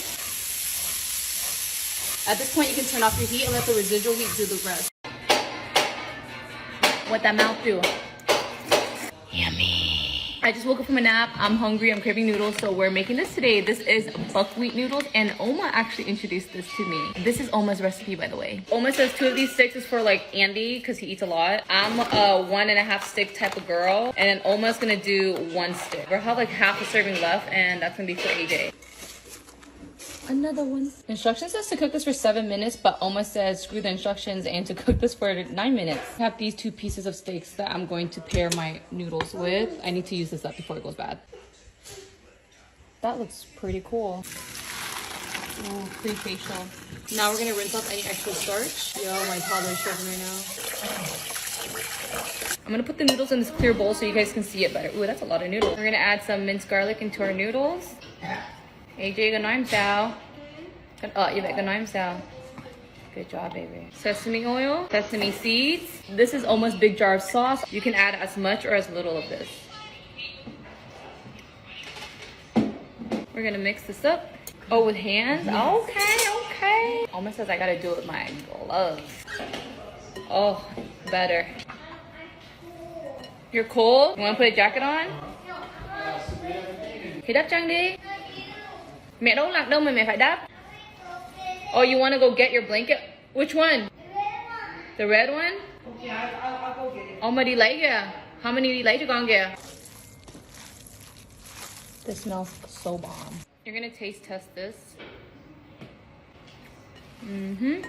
At this point, you can turn off your heat and let the residual heat do the rest. What that mouth do? Yummy. I just woke up from a nap. I'm hungry. I'm craving noodles, so we're making this today. This is buckwheat noodles, and Oma actually introduced this to me. This is Oma's recipe, by the way. Oma says 2 of these sticks is for like Andy, because he eats a lot. I'm a 1.5 stick type of girl, and then Oma's gonna do 1 stick. We'll have like half a serving left, and that's gonna be for AJ. Another one. Instructions says to cook this for 7 minutes, but Oma says screw the instructions and to cook this for 9 minutes. I have these 2 pieces of steaks that I'm going to pair my noodles with. I need to use this up before it goes bad. That looks pretty cool. Ooh, pre-facial. Now we're gonna rinse off any extra starch. Yo, my toddler's shaking right now. I'm gonna put the noodles in this clear bowl so you guys can see it better. Ooh, that's a lot of noodles. We're gonna add some minced garlic into our noodles. AJ, good night, Sal. Oh, you bet, good night, Sal. Good job, baby. Sesame oil, sesame seeds. This is almost big jar of sauce. You can add as much or as little of this. We're gonna mix this up. Oh, with hands? Okay, okay. Almost says I gotta do it with my gloves. Oh, better. You're cold? You wanna put a jacket on? Thì đắp chăn đi. Mẹ đâu lạnh đâu mà mẹ phải đắp. Oh, you want to go get your blanket? Which one? The red one? Okay, I'll go get it. Oma đi lấy kìa. How many đi lấy cho con kìa? This smells so bomb. You're gonna taste test this.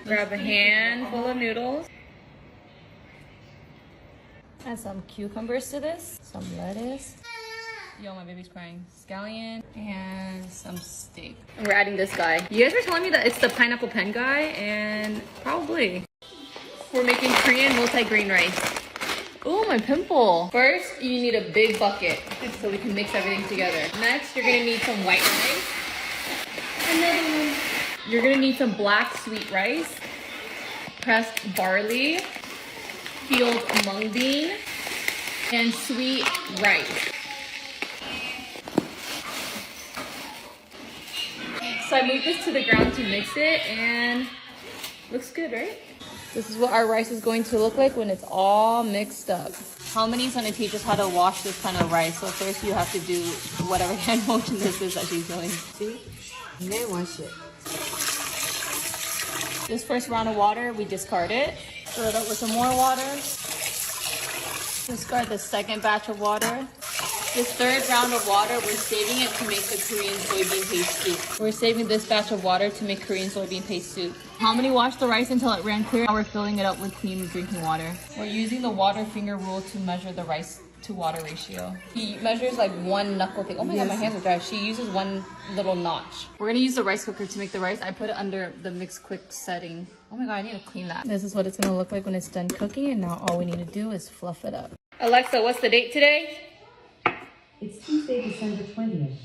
Grab a handful of noodles. Add some cucumbers to this, some lettuce. Yo, my baby's crying. Scallion and some steak. And we're adding this guy. You guys were telling me that it's the pineapple pen guy, and probably. We're making Korean multi-grain rice. Oh, my pimple. First, you need a big bucket so we can mix everything together. Next, you're gonna need some white rice. Another one. You're gonna need some black sweet rice, pressed barley, peeled mung bean, and sweet rice. So I moved this to the ground to mix it, and looks good, right? This is what our rice is going to look like when it's all mixed up. Halmani's gonna teach us how to wash this kind of rice. So first you have to do whatever hand motion this is that she's doing. See? And then wash it. This first round of water, we discard it. Fill it up with some more water. Discard the second batch of water. This third round of water, we're saving it to make the Korean soybean paste soup. We're saving this batch of water to make Korean soybean paste soup. Halmani washed the rice until it ran clear. Now we're filling it up with clean drinking water. We're using the water finger rule to measure the rice to water ratio. He measures like one knuckle thing. Oh my god, my hands are dry. She uses one little notch. We're gonna use the rice cooker to make the rice. I put it under the mix quick setting. Oh my god, I need to clean that. This is what it's gonna look like when it's done cooking, and now all we need to do is fluff it up. Alexa, what's the date today? It's Tuesday, December 20th.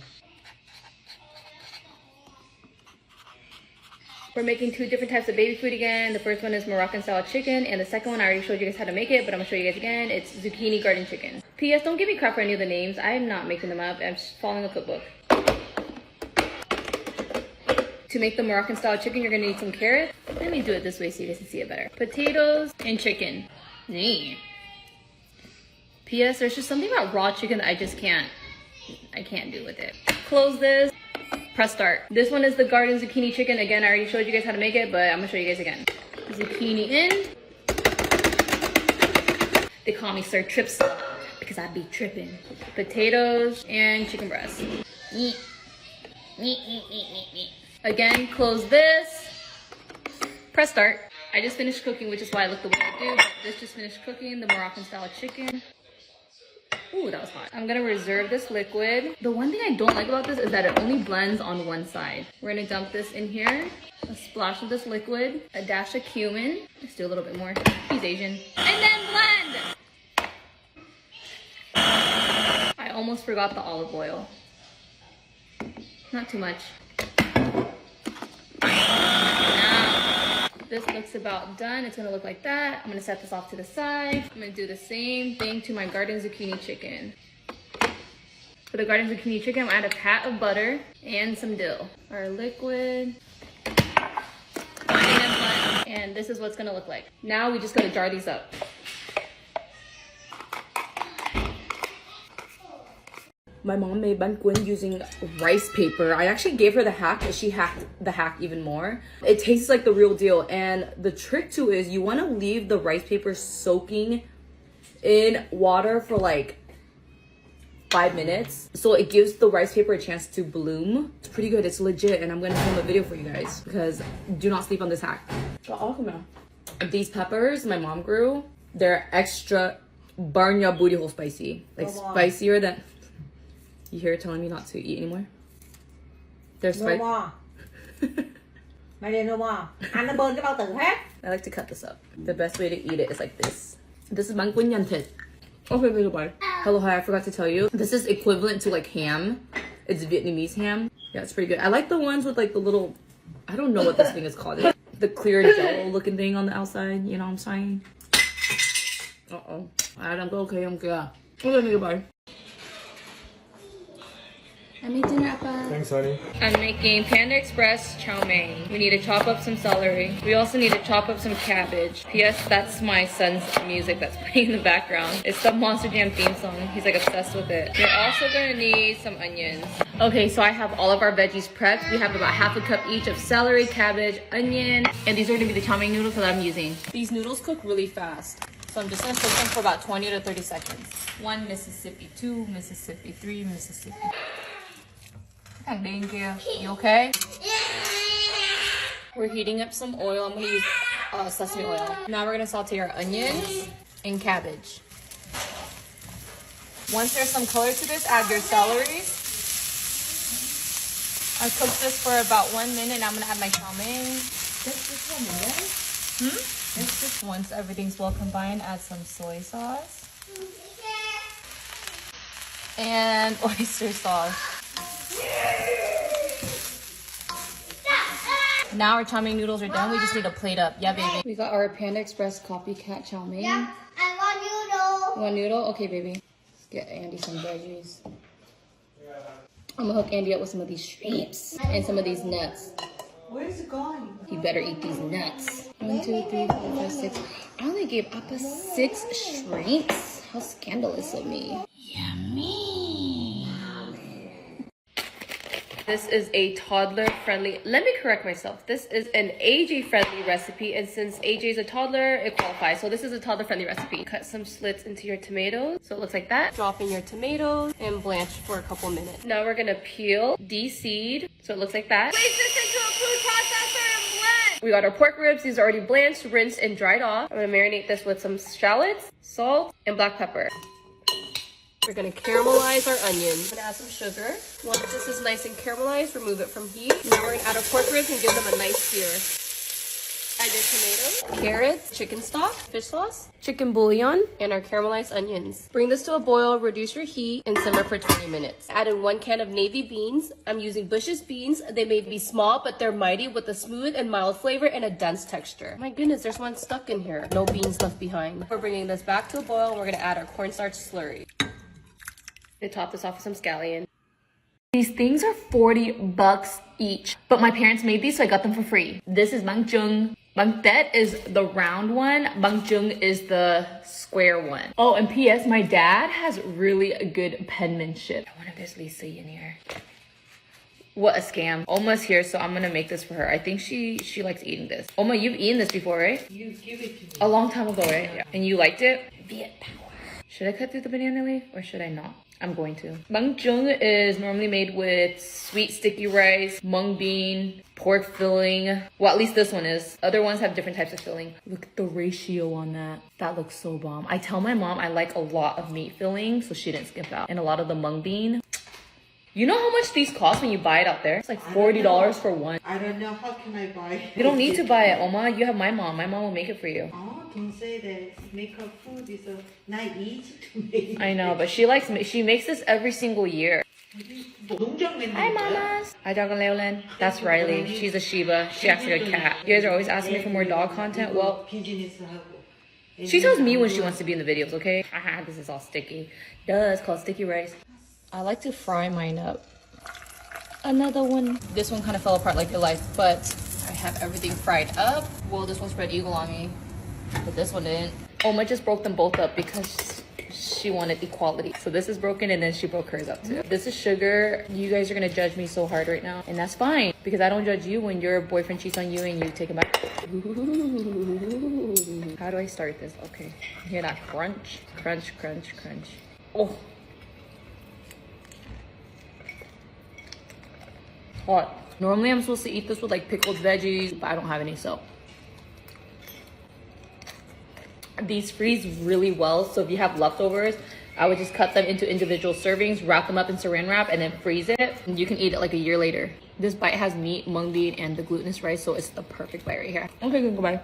We're making two different types of baby food again. The first one is Moroccan style chicken, and the second one I already showed you guys how to make it, but I'm gonna show you guys again. It's zucchini garden chicken. P.S. Don't give me crap for any of the names. I'm not making them up. I'm just following a cookbook. To make the Moroccan style chicken, you're gonna need some carrots. Let me do it this way so you guys can see it better. Potatoes and chicken. P.S. There's just something about raw chicken that I can't do with it. Close this. Press start. This one is the garden zucchini chicken. Again, I already showed you guys how to make it, but I'm gonna show you guys again. Zucchini in. They call me Sir Trips because I be tripping. Potatoes and chicken breast. Again, close this. Press start. I just finished cooking, which is why I look the way I do. But this just finished cooking, the Moroccan style chicken. Ooh, that was hot. I'm gonna reserve this liquid. The one thing I don't like about this is that it only blends on one side. We're gonna dump this in here. A splash of this liquid, a dash of cumin. Let's do a little bit more. He's Asian. And then blend! I almost forgot the olive oil. Not too much. Now, this looks about done. It's gonna look like that. I'm gonna set this off to the side. I'm gonna do the same thing to my garden zucchini chicken. For the garden zucchini chicken, I'm gonna add a pat of butter and some dill. Our liquid. And this is what's gonna look like. Now we just gotta jar these up. My mom made bánh cuốn using rice paper. I actually gave her the hack, but she hacked the hack even more. It tastes like the real deal. And the trick too is you want to leave the rice paper soaking in water for like 5 minutes. So it gives the rice paper a chance to bloom. It's pretty good. It's legit. And I'm going to film a video for you guys because do not sleep on this hack. These peppers my mom grew, they're extra barnya booty hole spicy. Like spicier than... You hear her telling me not to eat anymore? They're spicy. No more. Mày đi no more. Ăn nó bơn cái bao tử hết. I like to cut this up. The best way to eat it is like this. This is bánh cuốn nhân thịt. Okay, bye. Hello, hi, I forgot to tell you. This is equivalent to like ham. It's Vietnamese ham. Yeah, it's pretty good. I like the ones with like the little, I don't know what this thing is called. The clear jello looking thing on the outside. You know what I'm saying? Uh-oh. Alright, I'm okay, I'm good. Okay, bye. I made dinner, Appa. Thanks, honey. I'm making Panda Express chow mein. We need to chop up some celery. We also need to chop up some cabbage. P.S. That's my son's music that's playing in the background. It's the Monster Jam theme song. He's like obsessed with it. We're also gonna need some onions. Okay, so I have all of our veggies prepped. We have about half a cup each of celery, cabbage, onion, and these are gonna be the chow mein noodles that I'm using. These noodles cook really fast. So I'm just gonna cook them for about 20 to 30 seconds. 1 Mississippi, 2 Mississippi, 3 Mississippi. You okay? We're heating up some oil. I'm gonna use sesame oil. Now we're gonna saute our onions and cabbage. Once there's some color to this, add your celery. I cooked this for about 1 minute and I'm gonna add my chow mein. Once everything's well combined, add some soy sauce. And oyster sauce. Now our chow mein noodles are done. We just need to plate up. Yeah, baby. We got our Panda Express copycat chow mein. Yeah, I want noodle. One noodle? Okay, baby. Let's get Andy some veggies. I'm gonna hook Andy up with some of these shrimps and some of these nuts. Where's it going? You better eat these nuts. 1, 2, 3, 4, 5, 6. I only gave Appa 6 shrimps. How scandalous of me. This is a toddler-friendly, let me correct myself. This is an AJ-friendly recipe, and since AJ is a toddler, it qualifies. So this is a toddler-friendly recipe. Cut some slits into your tomatoes, so it looks like that. Drop in your tomatoes and blanch for a couple minutes. Now we're gonna peel, de-seed, so it looks like that. Place this into a food processor and blend. We got our pork ribs. These are already blanched, rinsed, and dried off. I'm gonna marinate this with some shallots, salt, and black pepper. We're gonna caramelize our onions. I'm gonna add some sugar. Once this is nice and caramelized, remove it from heat. Now we're gonna add our pork ribs and give them a nice sear. Add your tomatoes, carrots, chicken stock, fish sauce, chicken bouillon, and our caramelized onions. Bring this to a boil, reduce your heat, and simmer for 20 minutes. Add in 1 can of navy beans. I'm using Bush's beans. They may be small, but they're mighty with a smooth and mild flavor and a dense texture. My goodness, there's one stuck in here. No beans left behind. We're bringing this back to a boil, and we're gonna add our cornstarch slurry. To top this off with some scallion. These things are $40 each, but my parents made these, so I got them for free. This is bang chung. Bang tet is the round one. Bang chung is the square one. Oh, and P.S. my dad has really good penmanship. I wonder if there's Lisa in here. What a scam. Oma's here, so I'm gonna make this for her. I think she likes eating this. Oma, you've eaten this before, right? You give it to me. A long time ago, right? Yeah. And you liked it? Viet power. Should I cut through the banana leaf or should I not? I'm going to. Bang chung is normally made with sweet sticky rice, mung bean, pork filling. Well, at least this one is. Other ones have different types of filling. Look at the ratio on that. That looks so bomb. I tell my mom I like a lot of meat filling, so she didn't skip out. And a lot of the mung bean. You know how much these cost when you buy it out there? It's like $40 for one. I don't know. How can I buy it? You don't need to buy it, Oma. You have my mom. My mom will make it for you. Oh, don't say that. Makeup food is not easy to make. I know, but she makes this every single year. Hi, mamas. Hi, Dog and Leolin. That's Riley. She's a Shiba. She acts like a cat. You guys are always asking me for more dog content. Well, she tells me when she wants to be in the videos, okay? Haha, this is all sticky. Duh, it's called sticky rice. I like to fry mine up. Another one. This one kind of fell apart like your life, but I have everything fried up. Well, this one spread eagle on me, but this one didn't. Oma just broke them both up because she wanted equality. So this is broken and then she broke hers up too. This is sugar. You guys are gonna judge me so hard right now, and that's fine because I don't judge you when your boyfriend cheats on you and you take him back. Ooh. How do I start this? Okay, hear that crunch, crunch, crunch, crunch. Oh. Hot. Normally I'm supposed to eat this with like pickled veggies, but I don't have any, so. These freeze really well, so if you have leftovers, I would just cut them into individual servings, wrap them up in saran wrap, and then freeze it. And you can eat it like a year later. This bite has meat, mung bean, and the glutinous rice, so it's the perfect bite right here. Okay, goodbye.